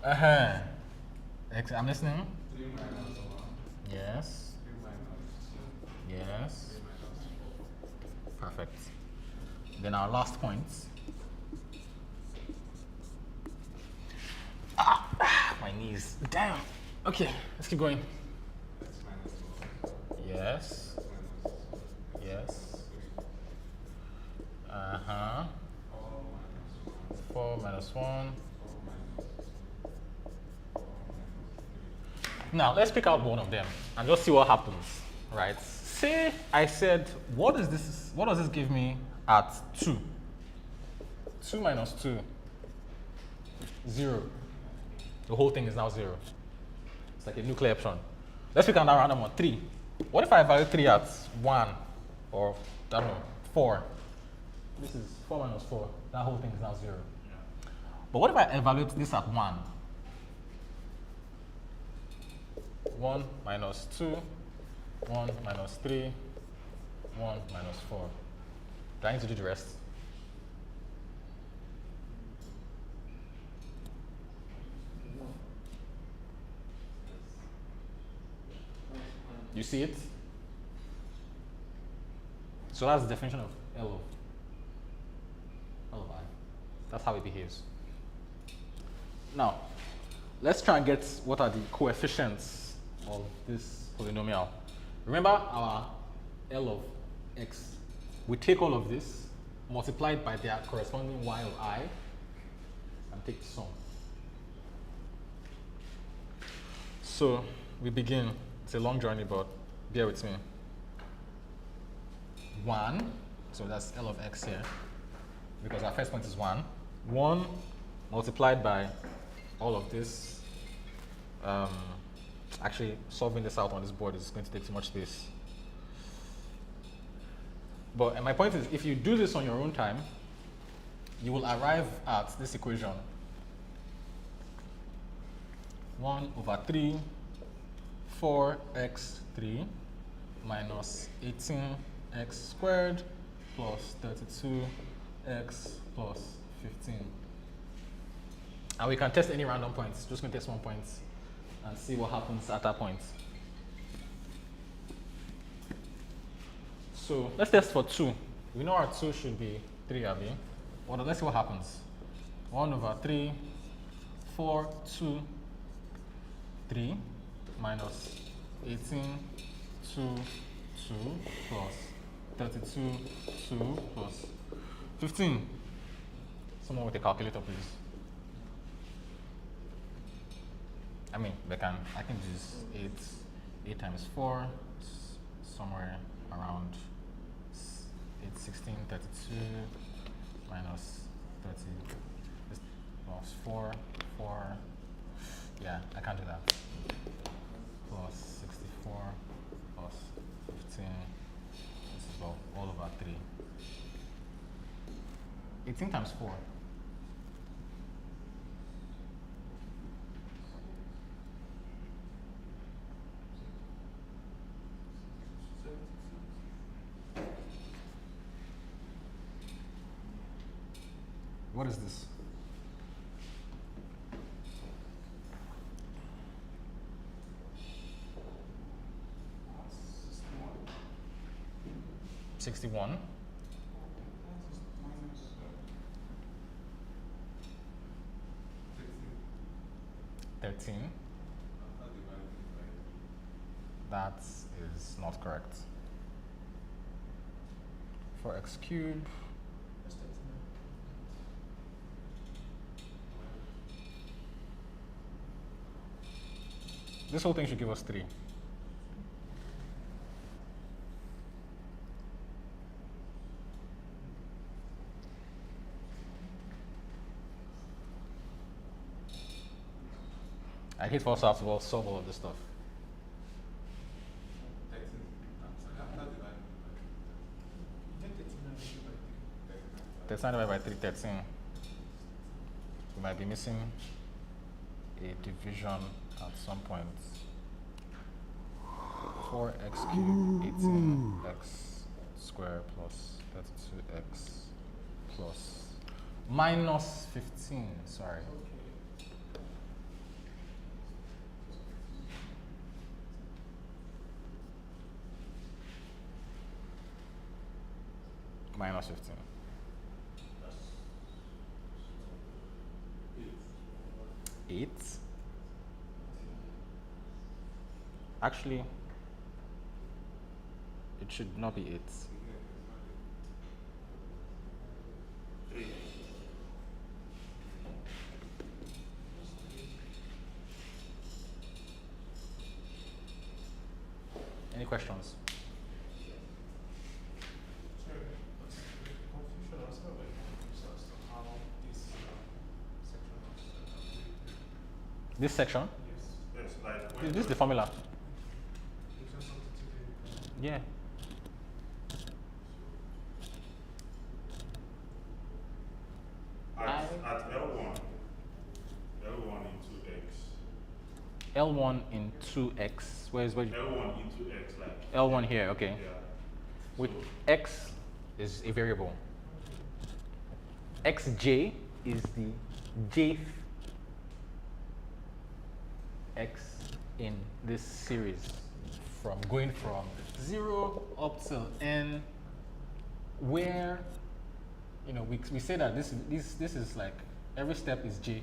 Uh-huh. I'm listening. 3 minus 1. Yes. 3 minus 2. Yes. 3 minus 4. Perfect. Then our last point. My knees. Damn. Okay, let's keep going. X minus 1. Yes. X minus 2. Yes. 3. Uh-huh. 4 minus 1. 4 minus 1. 4 minus 4 minus 3. Now let's pick out one of them and just see what happens. Right? Say I said, what is this? What does this give me at 2? 2 minus 2. 0. The whole thing is now 0. It's like a nuclear option. Let's pick another random one. 3. What if I evaluate 3 at 1 or I don't know 4? This is 4 minus 4. That whole thing is now 0. But what if I evaluate this at 1? 1 minus 2, 1 minus 3, 1 minus 4. Do I need to do the rest? You see it? So that's the definition of L of I. That's how it behaves. Now, let's try and get what are the coefficients of this polynomial. Remember our L of x. We take all of this, multiply it by their corresponding y of I, and take the sum. So we begin. It's a long journey, but bear with me. 1, so that's L of x here, because our first point is 1. 1 multiplied by all of this. Actually, solving this out on this board is going to take too much space. But and my point is, if you do this on your own time, you will arrive at this equation. 1 over 3, 4x3 minus 18x squared plus 32x plus 15. And we can test any random points. Just going to test one point and see what happens at that point. So let's test for 2. We know our 2 should be 3, Abby. Well, let's see what happens. 1 over 3, 4, 2, 3 minus 18, 2, 2 plus 32, 2 plus 15. Someone with a calculator, please. I mean, I can do this 8 times 4, somewhere around 8, 16, 32 minus 30 plus 4, yeah, I can't do that. Plus 64 plus 15, this is all over 3. 18 times 4. What is this? $61. 13. that is not correct. For x cubed, That's 39. this whole thing should give us 3. I hate for us to have to solve all of this stuff. 13. After dividing by You get 39 divided by 3. 13 divided by 3, 13. We might be missing a division at some point. 4x cubed, 18x squared plus 32x plus minus 15, sorry. Minus 15. 8. Actually, it should not be 8. Any questions? Sorry, but the confusion, I was kind of like confused as to how this section was calculated. This section? Yes. Yes, like when This is the formula. You just substituted. Yeah. at L1 into X. L1 in 2x. Where L1 into X, like L1 here, okay. yeah. With x is a variable. Xj is the jth x in this series, from going from 0 up till n, where we say that this is like every step is j.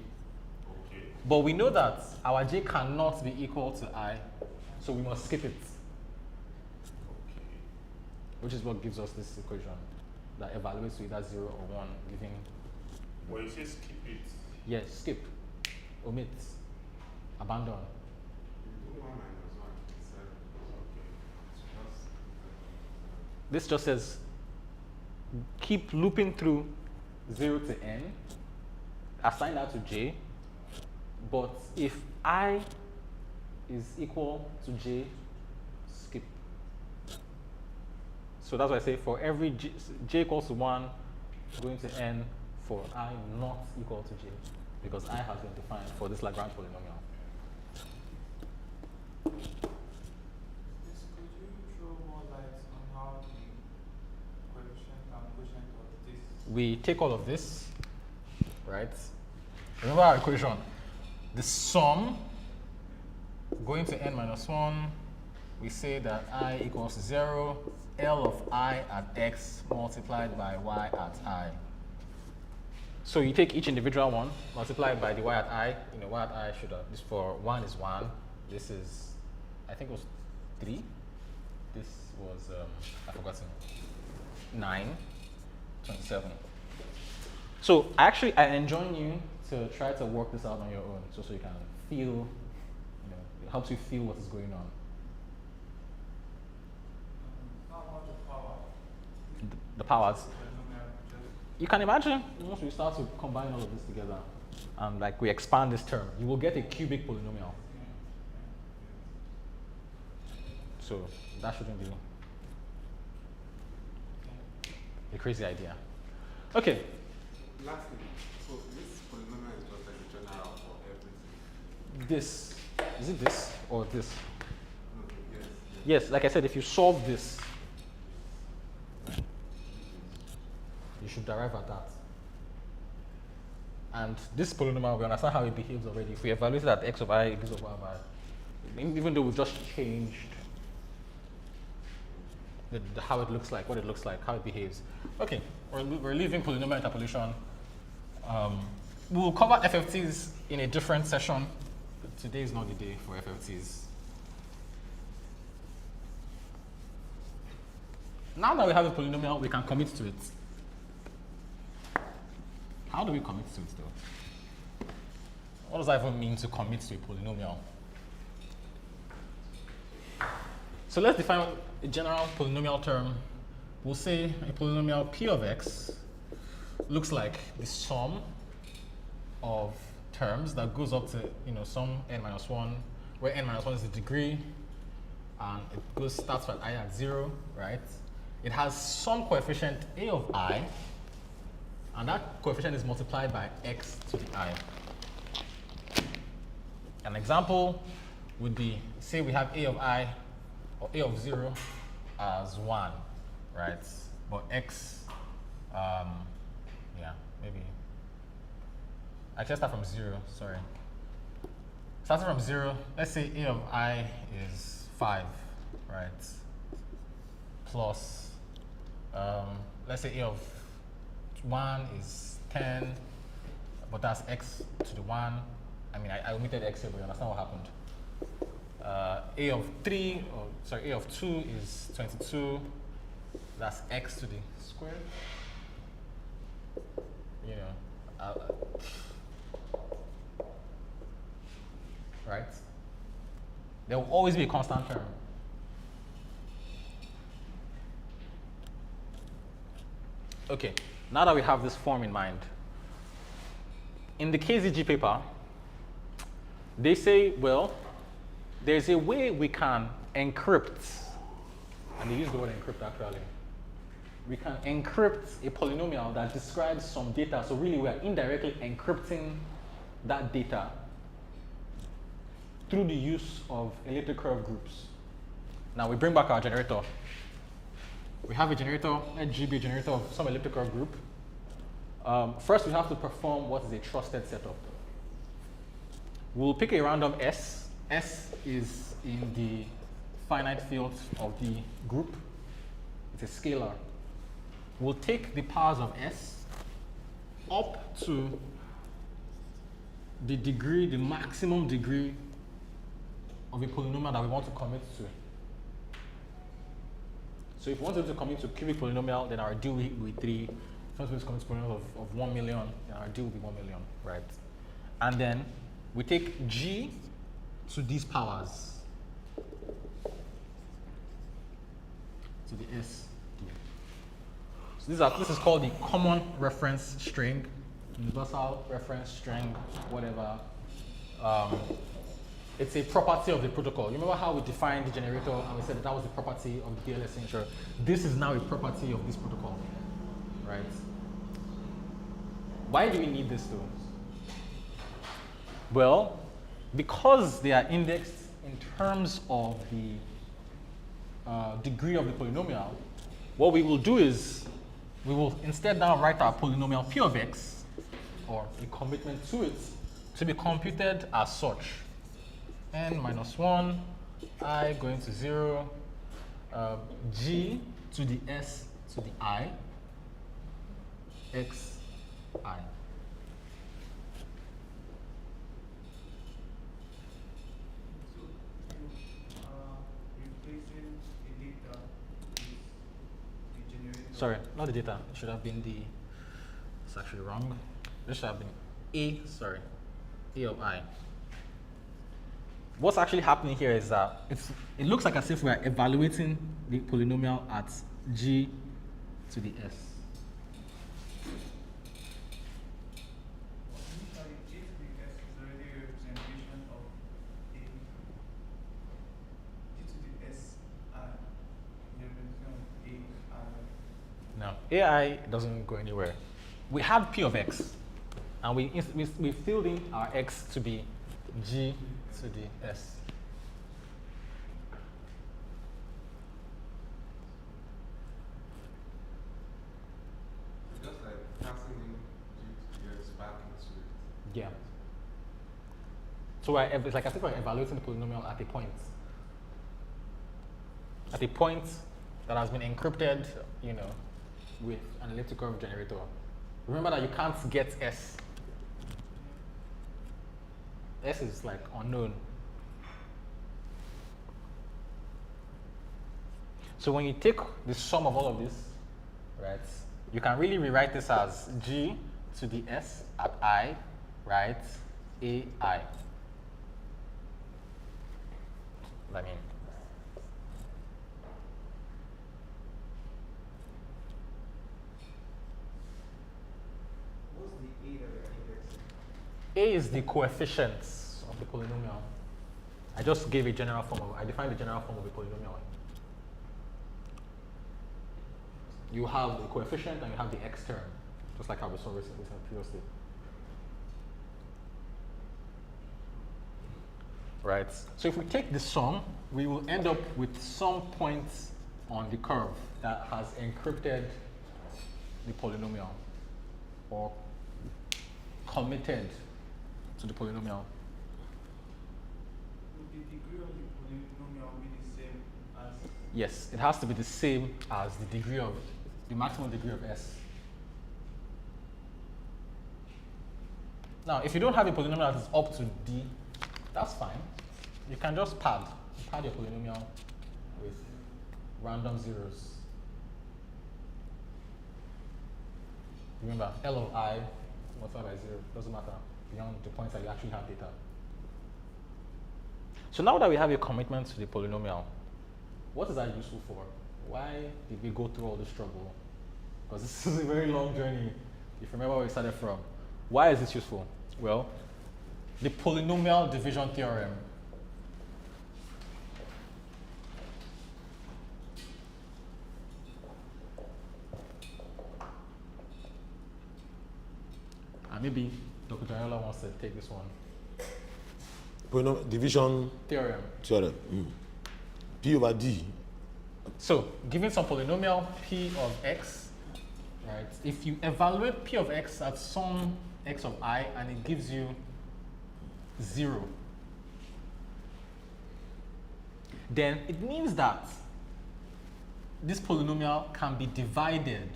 Okay. But we know that our j cannot be equal to I, so we must skip it. Okay. Which is what gives us this equation that evaluates to either 0 or 1, giving, Well, you say skip it. yes, skip, omit, abandon. You do 1 minus 1 is 7. Okay. It's just This just says keep looping through 0 to n, assign that to j, but if I is equal to j, skip. So that's why I say for every j equals to 1, going to n, for I not equal to j, because I has been defined for this Lagrange polynomial. Could you throw more light on how the coefficient and quotient of this? We take all of this, right? Remember our equation. The sum going to n minus 1, we say that I equals 0, L of I at x multiplied by y at I. So you take each individual one, multiply by the y at I. Y at I should have, this for 1 is 1. This is, I think it was 3. This was, I've forgotten, 9, 27. So actually, I enjoin you to try to work this out on your own, so you can feel, it helps you feel what is going on. How about the power? The powers. Polynomial, just You can imagine once we start to combine all of this together, and like we expand this term, you will get a cubic polynomial. So that shouldn't be a crazy idea. Okay. lastly, so this polynomial is just like a general for everything. This, is it this or this? No, yes. Yes, like I said, if you solve this, you should derive at that. And this polynomial, we understand how it behaves already. If we evaluate it at x of I, it gives of y of I. Even though we've just changed how it looks like, what it looks like, how it behaves. Okay, we're leaving polynomial interpolation. We'll cover FFTs in a different session. Today is not the day for FFTs. Now that we have a polynomial, we can commit to it. How do we commit to it though? What does that even mean to commit to a polynomial? So let's define a general polynomial term. We'll say a polynomial p of x looks like the sum of terms that goes up to some n minus 1, where n minus 1 is the degree, and it starts at I at 0, right? It has some coefficient a of I, and that coefficient is multiplied by x to the I. An example would be, say we have a of I or a of 0 as 1, right? But x, yeah, maybe. Actually, let's start from 0, sorry. Starting from 0, let's say a of I is 5, right? Plus, let's say a of 1 is 10, but that's x to the 1. I mean, I omitted x here, but you understand what happened. A of 3, or sorry, a of 2 is 22. That's x to the squared. Right? There will always be a constant term. Okay, now that we have this form in mind, in the KZG paper, they say, well, there's a way we can encrypt, and they use the word encrypt actually. We can encrypt a polynomial that describes some data. So really, we are indirectly encrypting that data through the use of elliptic curve groups. Now we bring back our generator. We have a generator, let G be a generator of some elliptic curve group. First, we have to perform what is a trusted setup. We'll pick a random S. S is in the finite field of the group. It's a scalar. We'll take the powers of S up to the degree, the maximum degree of a polynomial that we want to commit to. So if we want to commit to a cubic polynomial, then our D will be 3. If we want to commit to a polynomial of 1 million, then our D will be 1 million, right? And then we take G to these powers, to the S. So this is called the common reference string, universal reference string, whatever. It's a property of the protocol. You remember how we defined the generator and we said that was the property of the DLS signature? This is now a property of this protocol, right? Why do we need this though? Well, because they are indexed in terms of the degree of the polynomial, what we will do is we will instead now write our polynomial p of x, or a commitment to it, to be computed as such. N minus 1, I going to 0, G to the S to the I, X, I. So, replacing the data with the generator. Sorry, not the data. It should have been the, it's actually wrong. This should have been A of I. What's actually happening here is that it looks like as if we are evaluating the polynomial at G to the S. Initially, G to the S is already a representation of a G to the S I is a representation of No, AI doesn't go anywhere. We have P of X, and we filled in our X to be G to the S. Just like passing in G to the S back into it. Yeah. So it's like as if we're evaluating the polynomial at a point. At a point that has been encrypted, with an elliptic curve generator. Remember that you can't get S. S is like unknown. So when you take the sum of all of this, right, you can really rewrite this as G to the S at I, right, AI. I mean, What's the A that we're indexing? A is the coefficients of the polynomial. I just gave a general form of, I defined the general form of a polynomial. You have the coefficient and you have the x term, just like how we saw previously. Right, so if we take the sum, we will end up with some points on the curve that has encrypted the polynomial or committed to the polynomial. Would the degree of the polynomial be the same as? Yes, it has to be the same as the degree of, the maximum degree of S. Now, if you don't have a polynomial that is up to D, that's fine. You can just pad your polynomial with random zeros. Remember, L of I multiplied by 0 doesn't matter beyond the points that you actually have data. So now that we have a commitment to the polynomial, what is that useful for? Why did we go through all this trouble? Because this is a very long journey, if you remember where we started from. Why is this useful? Well, the polynomial division theorem. And maybe Dr. Janiola wants to take this one. Division Theorem. theorem. P over D. So, given some polynomial P of x, right? If you evaluate P of x at some x of I and it gives you 0, then it means that this polynomial can be divided.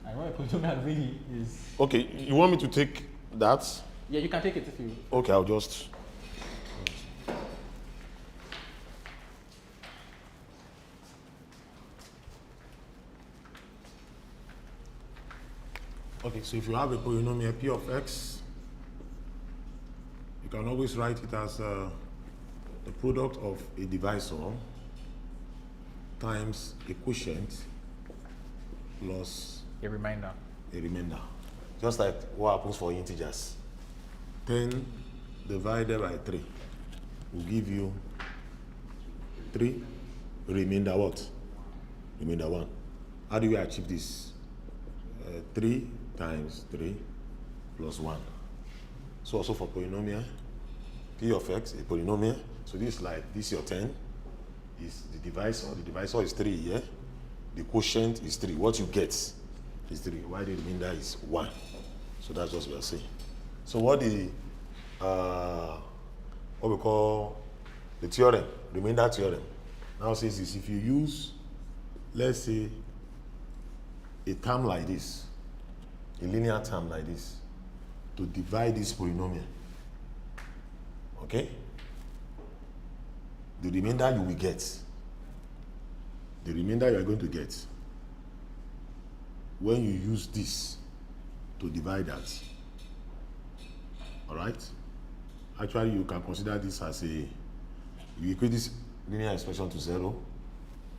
And what a polynomial really is. Okay, you want me to take that? Yeah, you can take it if you. Okay, I'll just. Okay, so if you have a polynomial P of x, you can always write it as the product of a divisor times a quotient plus A remainder. a remainder. Just like what happens for integers. 10 divided by 3 will give you 3, remainder what? Remainder 1. How do we achieve this? 3 times 3 plus 1. So also for polynomial, P of x, a polynomial. So this is like, this your 10 is the divisor is 3, yeah? The quotient is 3. What you get is 3. Why the remainder is 1. So that's what we are saying. So what we call the theorem, remainder theorem, now says is if you use, let's say, a term like this, a linear term like this, to divide this polynomial, okay? The remainder you will get, the remainder you are going to get, when you use this to divide that, all right? Actually, you can consider this as a, you equate this linear expression to 0,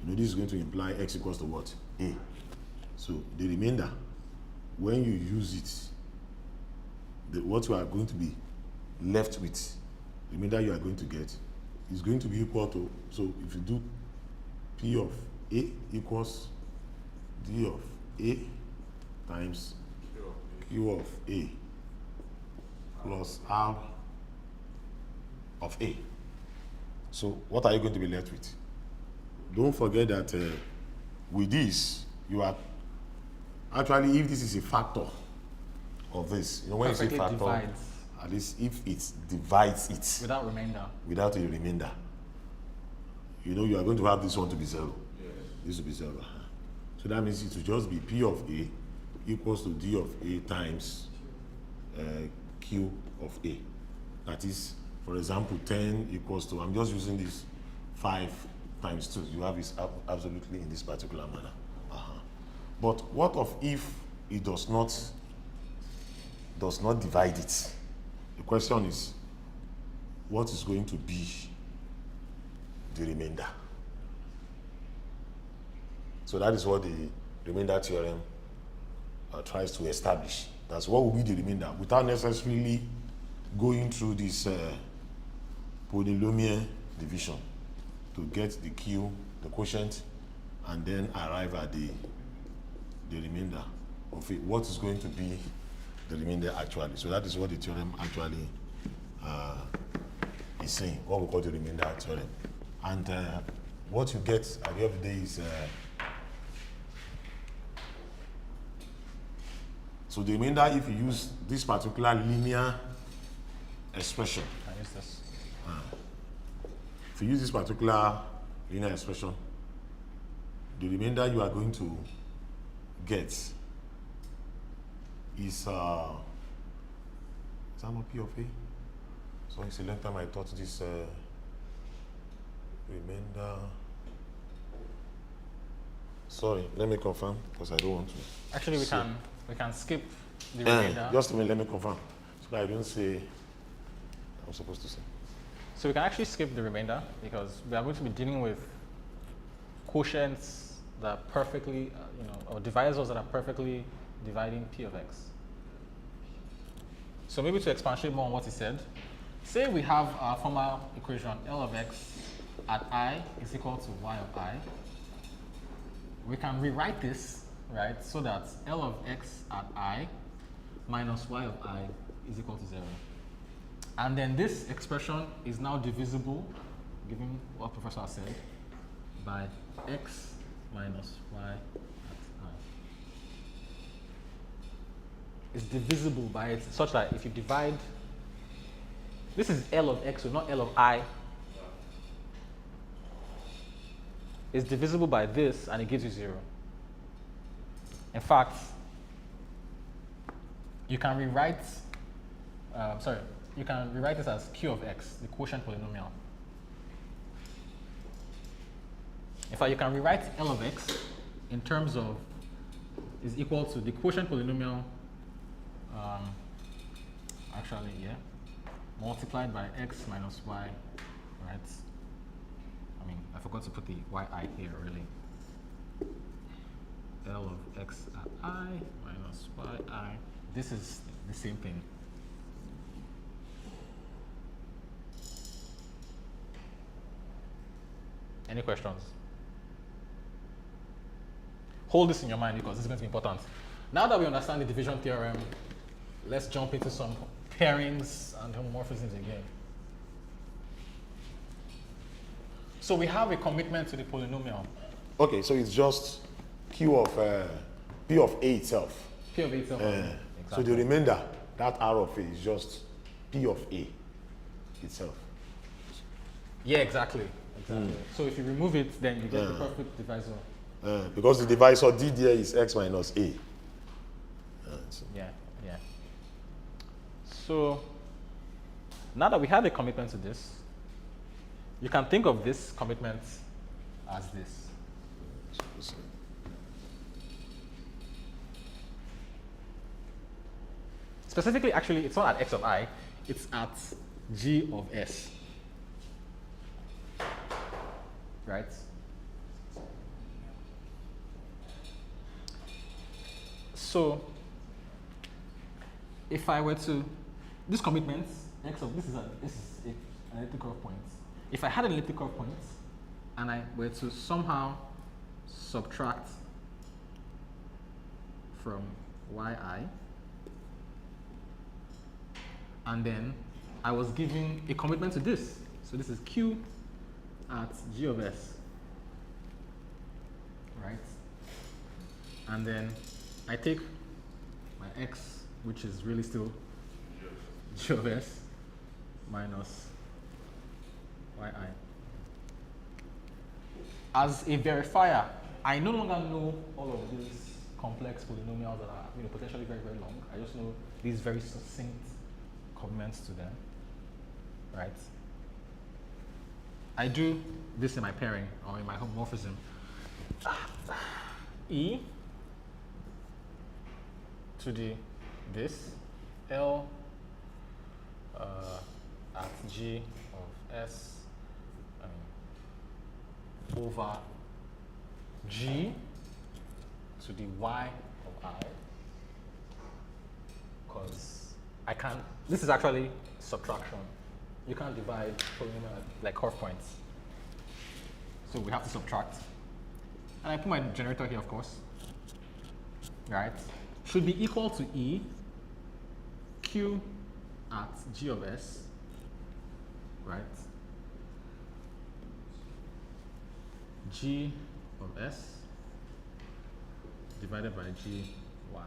you know this is going to imply x equals to what? A. So the remainder, when you use it, what you are going to be left with, the remainder you are going to get, is going to be equal to, so if you do P of A equals D of A times Q of A plus R of A. So what are you going to be left with? Don't forget that with this, you are actually, if this is a factor of this, you know, when you say factor, divides. at least if it divides it Without remainder. without a remainder, you know, you are going to have this one to be 0. Yes. This will be 0. So that means it will just be P of A equals to D of A times Q of A. That is, for example, 10 equals to, I'm just using this 5 times 2. You have it absolutely in this particular manner. But what of if it does not divide it? The question is, what is going to be the remainder? So that is what the remainder theorem tries to establish. That's what will be the remainder without necessarily going through this polynomial division to get the Q, the quotient, and then arrive at the remainder of it. What is going to be the remainder actually? So that is what the theorem actually is saying, what we call the remainder theorem. And what you get at the end of the day is so the remainder, if you use this particular linear expression, I use this. if you use this particular linear expression, the remainder you are going to get is that not P of A? So it's a long time I taught this remainder. Sorry, let me confirm because I don't want to. Actually, we can skip the remainder. Just a minute, let me confirm. So that I don't say I'm supposed to say. So we can actually skip the remainder because we are going to be dealing with quotients that are perfectly, or divisors that are perfectly dividing P of X. So maybe to expatiate more on what he said, say we have our formal equation L of X at I is equal to Y of I. We can rewrite this, right, so that L of X at I minus Y of I is equal to 0. And then this expression is now divisible, given what Professor has said, by X minus Y at I. It's divisible by it such that if you divide, this is L of X, so not L of I. It's divisible by this and it gives you 0. In fact, you can rewrite, you can rewrite this as Q of X, the quotient polynomial. In fact, you can rewrite L of X in terms of is equal to the quotient polynomial, multiplied by X minus Y, right? I mean, I forgot to put the yi here, really. L of X at I minus yi. This is the same thing. Any questions? Hold this in your mind because this is going to be important. Now that we understand the division theorem, let's jump into some pairings and homomorphisms again. So we have a commitment to the polynomial. Okay, so it's just Q of P of A itself. P of A itself. So Exactly. the remainder, that R of A is just P of A itself. Yeah, exactly. So if you remove it, then you get the perfect divisor. Because the divisor D there is X minus A. Yeah. So now that we have a commitment to this, you can think of this commitment as this. Specifically, actually, it's not at X of I, it's at G of S. Right? So if I were to, this commitment, X of this is an elliptic curve point. If I had an elliptic curve point and I were to somehow subtract from yi, and then I was giving a commitment to this. So this is Q at G of S, right? And then I take my X, which is really still G of S, minus yi. As a verifier, I no longer know all of these complex polynomials that are potentially very, very long. I just know these very succinct comments to them, right? I do this in my pairing or in my homomorphism. E to the this L at G of S over G to the Y of I, because I can't, this is actually subtraction. You can't divide polynomial like curve points. So we have to subtract. And I put my generator here, of course. Right? Should be equal to E Q at G of S, right? G of S divided by G Y.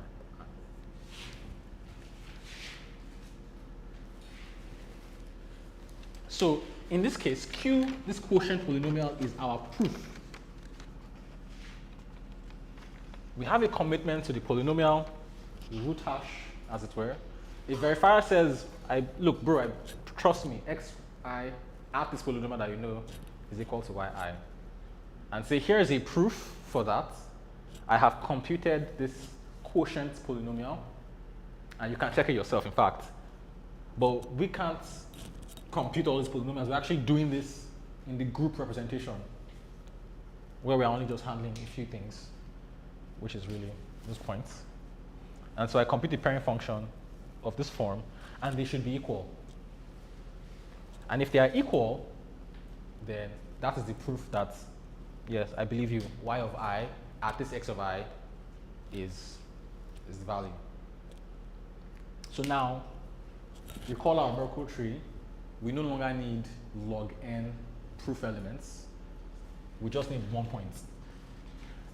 So in this case, Q, this quotient polynomial, is our proof. We have a commitment to the polynomial root hash, as it were. A verifier says, look, bro, trust me, xi at this polynomial that you know is equal to yi. And say, here's a proof for that. I have computed this quotient polynomial, and you can check it yourself, in fact. But we can't compute all these polynomials. We're actually doing this in the group representation, where we're only just handling a few things, which is really those points. And so I compute the pairing function of this form, and they should be equal. And if they are equal, then that is the proof that, yes, I believe you, y of I at this x of I is the value. So now, we call our Merkle tree. We no longer need log n proof elements. We just need 1 point.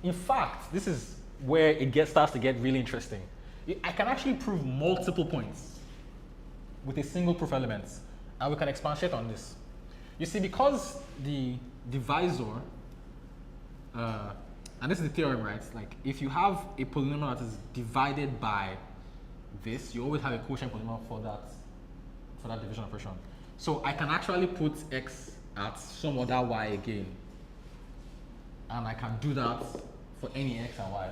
In fact, this is where it starts to get really interesting. I can actually prove multiple points with a single proof element, and we can expatiate on this. You see, because the divisor, and this is the theorem, right? Like, if you have a polynomial that is divided by this, you always have a quotient polynomial for that division operation. So I can actually put x at some other y again, and I can do that for any x and y.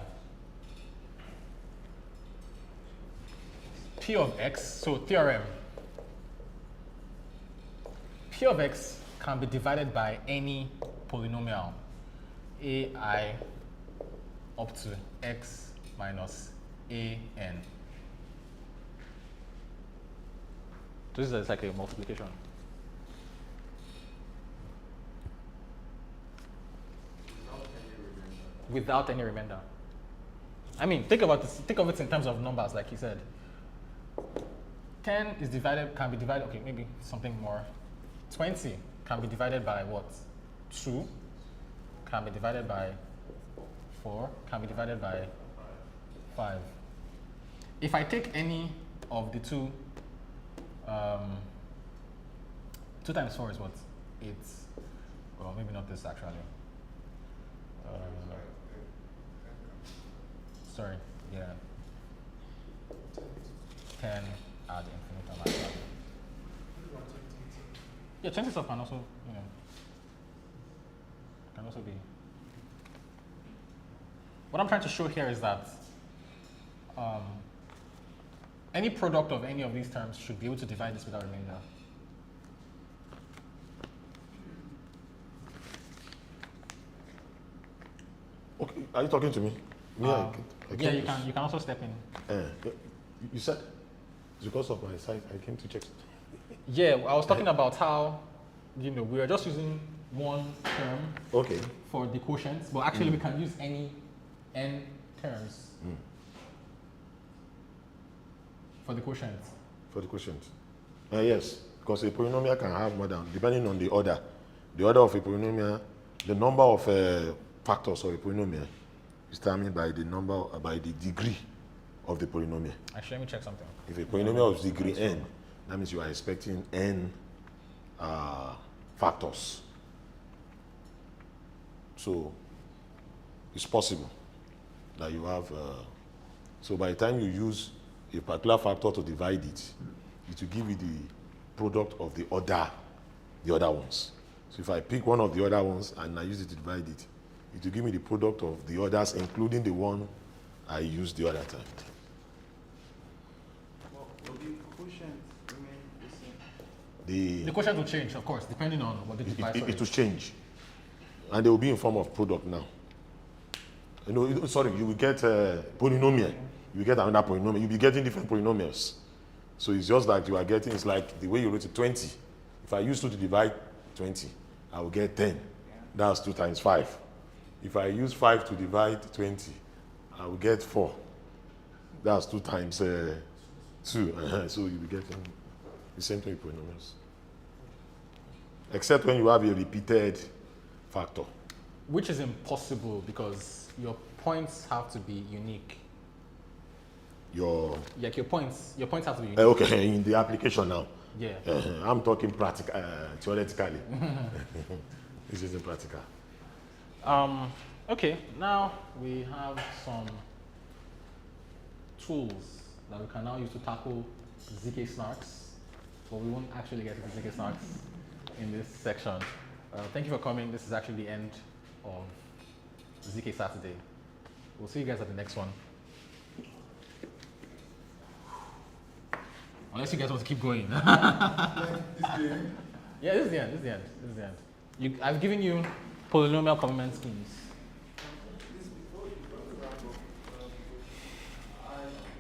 P of x, so theorem. P of x can be divided by any polynomial, ai up to x minus a n. So this is like a multiplication. Without any remainder. I mean, think of it in terms of numbers, like he said. 10 can be divided, okay, maybe something more. 20 can be divided by what? 2, can be divided by 4, can be divided by 5. If I take any of the two, 2 times 4 is what? 8. Well, maybe not this actually. Sorry, yeah. 10 ad infinitum actually. Yeah, 20 stuff can also, can also be. What I'm trying to show here is that any product of any of these terms should be able to divide this without remainder. Okay, are you talking to me? I Yeah, you can also step in. You said it's because of my site I came to check. Yeah, I was talking about how we are just using one term for the quotients, but actually we can use any n terms for the quotient. For the quotient. Yes, because a polynomial can have more than, depending on the order of a polynomial, the number of factors of a polynomial is determined by the degree of the polynomial. Actually, let me check something. If a polynomial of degree n, that means you are expecting n factors. So it's possible that you have, so by the time you use a particular factor to divide it, it will give you the product of the other ones. So if I pick one of the other ones and I use it to divide it, it will give me the product of the others, including the one I used the other time. Well, will the quotient remain the same? The quotient will change, of course, depending on what the divisor It will is. change. And they will be in form of product now. You know, sorry, you will get polynomial. You will get another polynomial. You'll be getting different polynomials. So it's just like you are getting, it's like the way you wrote it, 20. If I use 2 to divide 20, I will get 10. That's 2 times 5. If I use 5 to divide 20, I will get 4. That's 2 times 2. So you'll be getting the same thing with polynomials. Except when you have a repeated factor. Which is impossible because your points have to be unique. Like your points have to be unique. Okay, in the application now. Yeah. I'm talking practical, theoretically. This isn't practical. Okay, now we have some tools that we can now use to tackle ZK snarks, but we won't actually get to the ZK snarks in this section. Thank you for coming. This is actually the end of ZK Saturday. We'll see you guys at the next one. Unless you guys want to keep going. Yeah, this is the end. This is the end. I've given you polynomial complement schemes. Before we wrap up,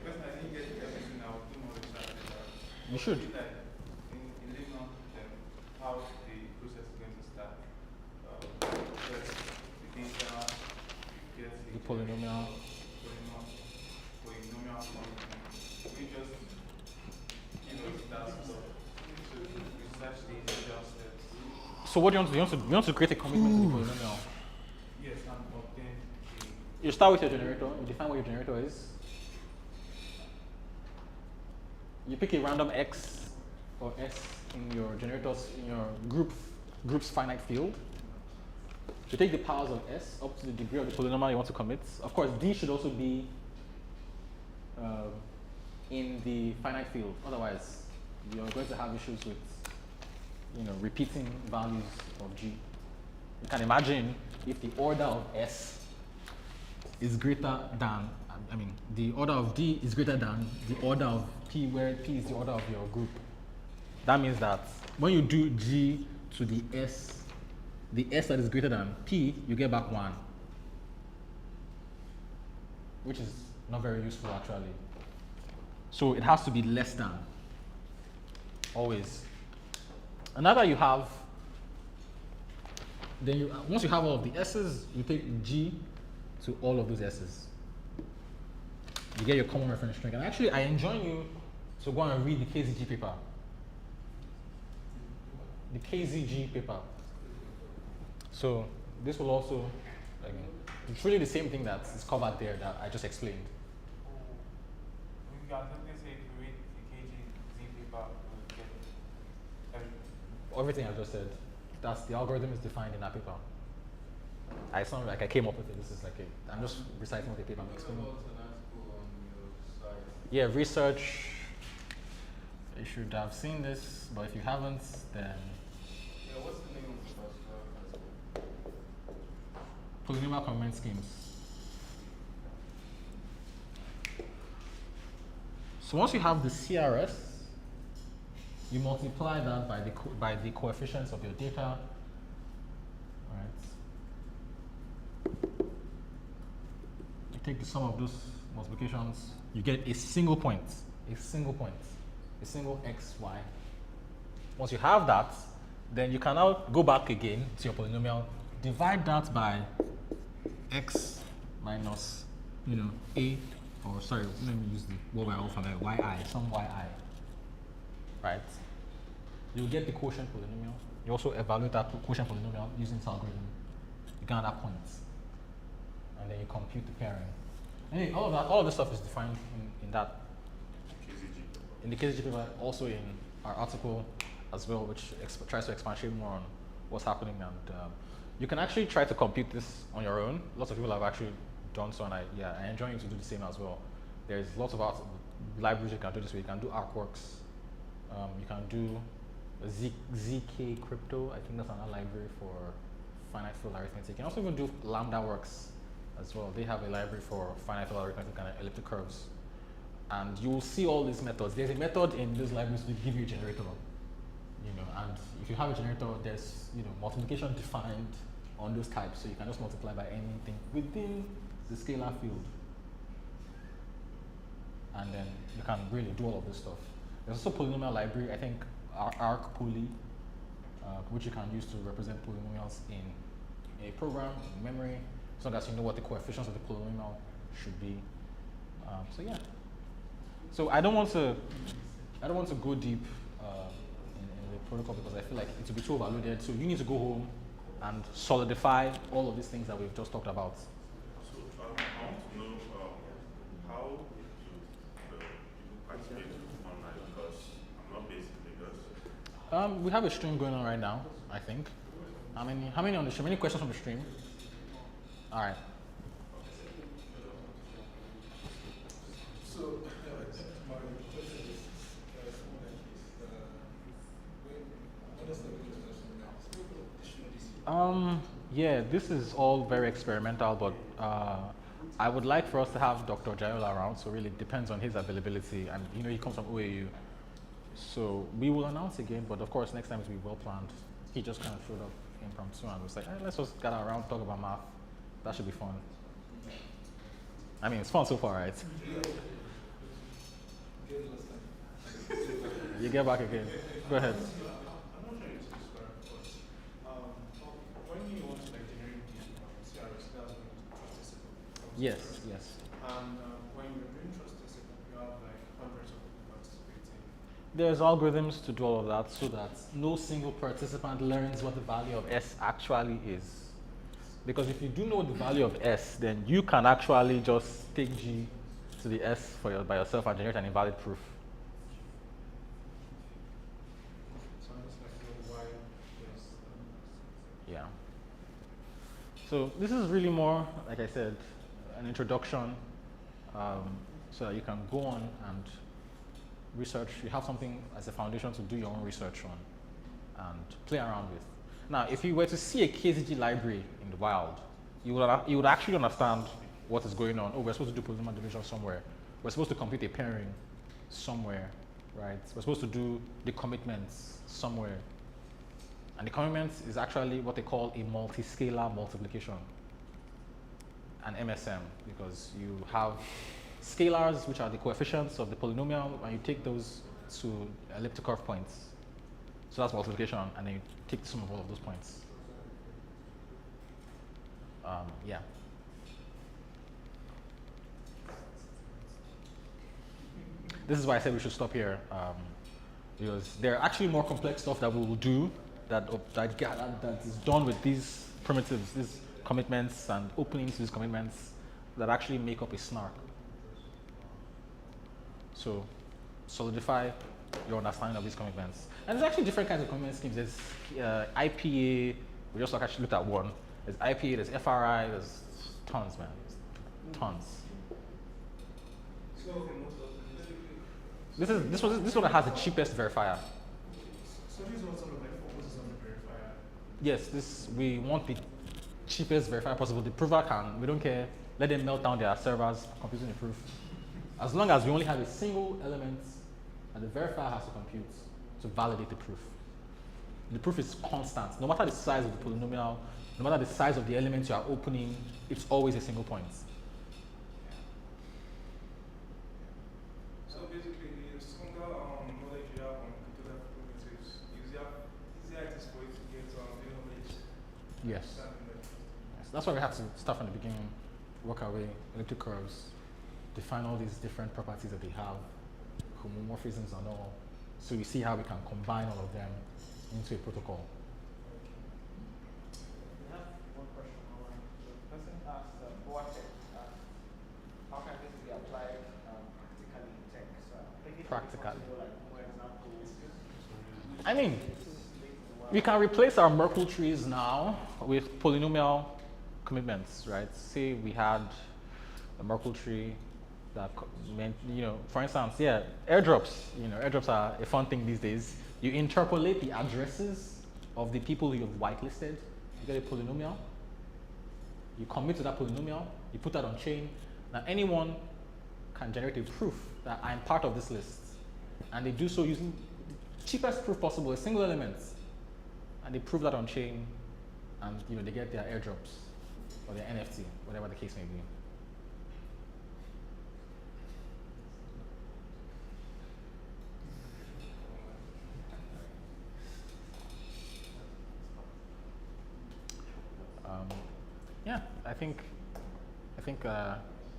because I didn't get everything, I'll do more research. You should. Like in living on how the process is going to start. First, the data, you get The polynomial. polynomial complement. We just that stuff to research the individual steps. So what do you want to do? You want to create a commitment to the polynomial. Yes, and obtain the You start with your generator. You define what your generator is. You pick a random x or s in your generators in your group's finite field. You take the powers of s up to the degree of the polynomial you want to commit. Of course, d should also be in the finite field. Otherwise, you're going to have issues with repeating values of g. You can imagine if the order of s is greater than, the order of d is greater than the order of p, where p is the order of your group. That means that when you do g to the s that is greater than p, you get back 1, which is not very useful actually. So it has to be less than, always. And now that you have, then once you have all of the s's, you take g to all of those s's. You get your common reference string. And actually, I enjoin you to go and read the KZG paper. The KZG paper. So this will also, it's really the same thing that is covered there that I just explained. we are simply say if you read the KGZ paper, we'll get everything. Everything I just said, that's the algorithm is defined in that paper. I sound like I came up with it. This is I'm just reciting what the paper makes. Yeah, research. You should have seen this, but if you haven't, then. Yeah, what's the name of the first Polynomial complement schemes. So once you have the CRS, you multiply that by the coefficients of your data. You take the sum of those multiplications, you get a single point, a single x, y. Once you have that, then you can now go back again to your polynomial, divide that by x minus, a, or sorry, let me use the what by alpha, yi, some yi, right? You'll get the quotient polynomial. You also evaluate that quotient polynomial using this algorithm. You get that point. And then you compute the pairing. And all of this stuff is defined in that. In the KZG paper, also in our article as well, which tries to expatiate more on what's happening. And you can actually try to compute this on your own. Lots of people have actually done so, and I enjoy you to do the same as well. There's lots of libraries you can do this with. You can do ArcWorks. You can do ZK Crypto. I think that's another library for finite field arithmetic. You can also even do Lambda Works as well. They have a library for finite field arithmetic and elliptic curves. And you will see all these methods. There's a method in those libraries to give you a generator. And if you have a generator, there's multiplication defined on those types, so you can just multiply by anything within the scalar field. And then you can really do all of this stuff. There's also polynomial library, I think arc poly, which you can use to represent polynomials in a program, in memory, as long as you know what the coefficients of the polynomial should be. So yeah. So I don't want to go deep in the protocol because I feel like it will be too overloaded. So you need to go home and solidify all of these things that we've just talked about. So I want to know how do people participate online, because I'm not based in Lagos. We have a stream going on right now, I think. How many on the stream? Any questions from the stream? All right. So, my question is, what is the yeah, this is all very experimental, but I would like for us to have Dr. Jayola around, so really depends on his availability, and he comes from OAU. So we will announce again, but of course next time it will be well planned. He just kind of showed up impromptu and was like, hey, let's just gather around, talk about math. That should be fun. I mean, it's fun so far, right? You get back again. Go ahead. I'm not sure it's described, but when you want to generate the CRS, that's when trust is Yes. And when you're doing trust discipline, you have like hundreds of people participating. There's algorithms to do all of that so that no single participant learns what the value of S actually is. Because if you do know the value of S, then you can actually just take G to the S by yourself and generate an invalid proof. So I just like to know why there's Yeah. So this is really more, like I said, an introduction, so that you can go on and research. You have something as a foundation to do your own research on and play around with. Now, if you were to see a KZG library in the wild, you would actually understand what is going on. Oh, we're supposed to do polynomial division somewhere. We're supposed to compute a pairing somewhere, right? We're supposed to do the commitments somewhere. And the commitments is actually what they call a multiscalar multiplication, an MSM, because you have scalars, which are the coefficients of the polynomial, and you take those to elliptic curve points. So that's multiplication, and then you take the sum of all of those points. Yeah. This is why I said we should stop here, because there are actually more complex stuff that we will do that is done with these primitives, these commitments and openings to these commitments that actually make up a snark. So solidify your understanding of these commitments. And there's actually different kinds of commitment schemes. There's IPA, we just actually looked at one. There's IPA, there's FRI, there's tons, man, tons. So, This one that has the cheapest verifier. so these are sort of like focuses on the verifier. Yes, we want the cheapest verifier possible. The prover we don't care, let them melt down their servers computing the proof. As long as we only have a single element and the verifier has to compute to validate the proof. The proof is constant. No matter the size of the polynomial, no matter the size of the element you are opening, it's always a single point. So basically, the stronger knowledge you have on cryptographic primitives, easier it is for you to get the knowledge. Yes. That's why we have to start from the beginning, work our way, elliptic curves, define all these different properties that they have, homomorphisms and all. So we see how we can combine all of them into a protocol. We have one question online. The person asked, how can this be applied practically in tech? So Practically. like more examples. I mean, we can replace our Merkle trees now with polynomial commitments, right? Say we had a Merkle tree that meant, for instance, yeah, airdrops. Airdrops are a fun thing these days. You interpolate the addresses of the people you've whitelisted. You get a polynomial. You commit to that polynomial. You put that on chain. Now anyone can generate a proof that I'm part of this list. And they do so using the cheapest proof possible, a single element. And they prove that on chain, and they get their airdrops or their NFT, whatever the case may be. Yeah, I think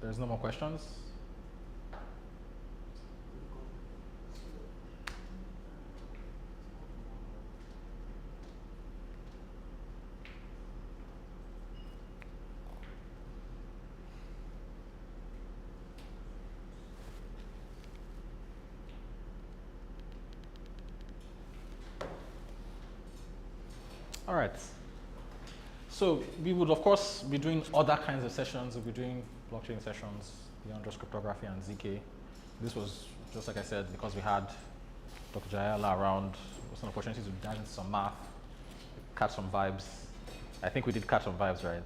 there's no more questions. All right. So we would, of course, be doing other kinds of sessions. We'll be doing blockchain sessions beyond just cryptography and ZK. This was, just like I said, because we had Dr. Jayala around, it was an opportunity to dive into some math, catch some vibes. I think we did catch some vibes, right?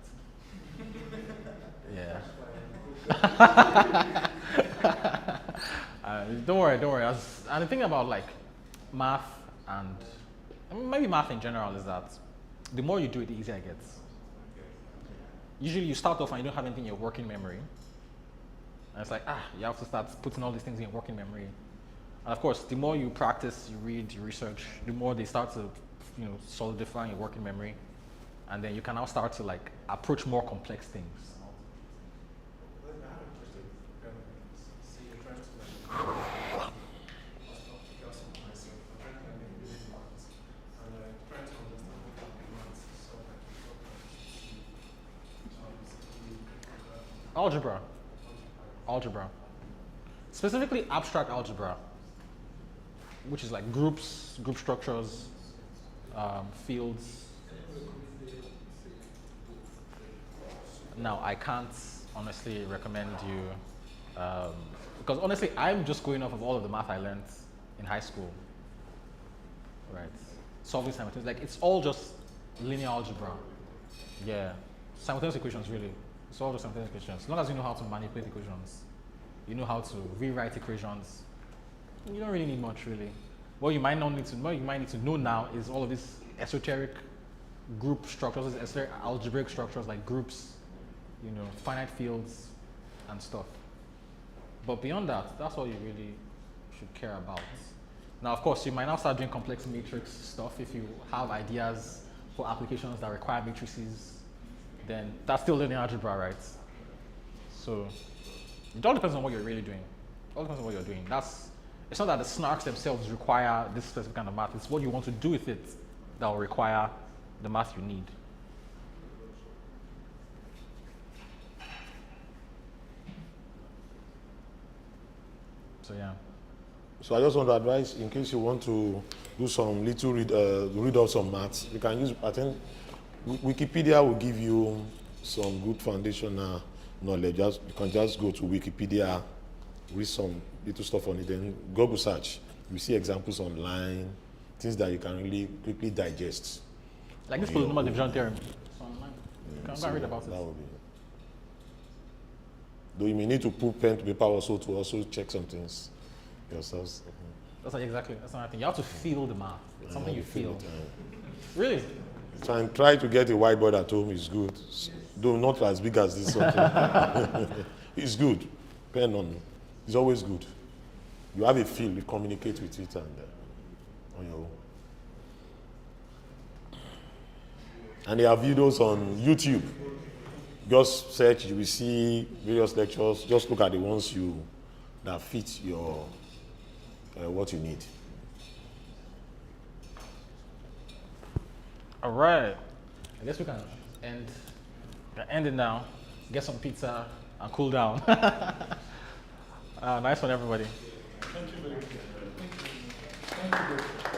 Yeah. Don't worry. And the thing about like math and maybe math in general is that the more you do it, the easier it gets. Usually you start off and you don't have anything in your working memory. And it's like, you have to start putting all these things in your working memory. And of course, the more you practice, you read, you research, the more they start to solidify in your working memory. And then you can now start to like approach more complex things. Algebra. Specifically abstract algebra, which is like groups, group structures, fields. Now, I can't honestly recommend you, because honestly, I'm just going off of all of the math I learned in high school, right? Solving simultaneous, like it's all just linear algebra. Yeah, simultaneous equations really. It's all just simultaneous equations. As long as you know how to manipulate equations, you know how to rewrite equations, you don't really need much really. What you might not need to know, you might need to know now is all of these esoteric group structures, esoteric algebraic structures like groups, finite fields and stuff. But beyond that, that's all you really should care about. Now, of course, you might now start doing complex matrix stuff if you have ideas for applications that require matrices. Then that's still linear algebra, right? So it all depends on what you're really doing. It all depends on what you're doing. It's not that the snarks themselves require this specific kind of math. It's what you want to do with it that will require the math you need. So yeah. So I just want to advise, in case you want to do some little read of some maths, you can use, I think, Wikipedia will give you some good foundational knowledge. You can just go to Wikipedia, read some little stuff on it, then Google search. You see examples online, things that you can really quickly digest. Like this polynomial division theorem. It's online. You can go and read about it. That would be. Though you may need to put pen to paper also to also check some things yourselves. That's another thing. You have to feel the math. It's something you feel. It, Really? Try to get a whiteboard at home is good. Though not as big as this something. It's good. Pen on. It's always good. You have a feel, you communicate with it and on your own. And there are videos on YouTube. Just search, you will see various lectures. Just look at the ones that fit your what you need. All right. I guess we can end it now. Get some pizza and cool down. Nice one, everybody. Thank you very much. Thank you.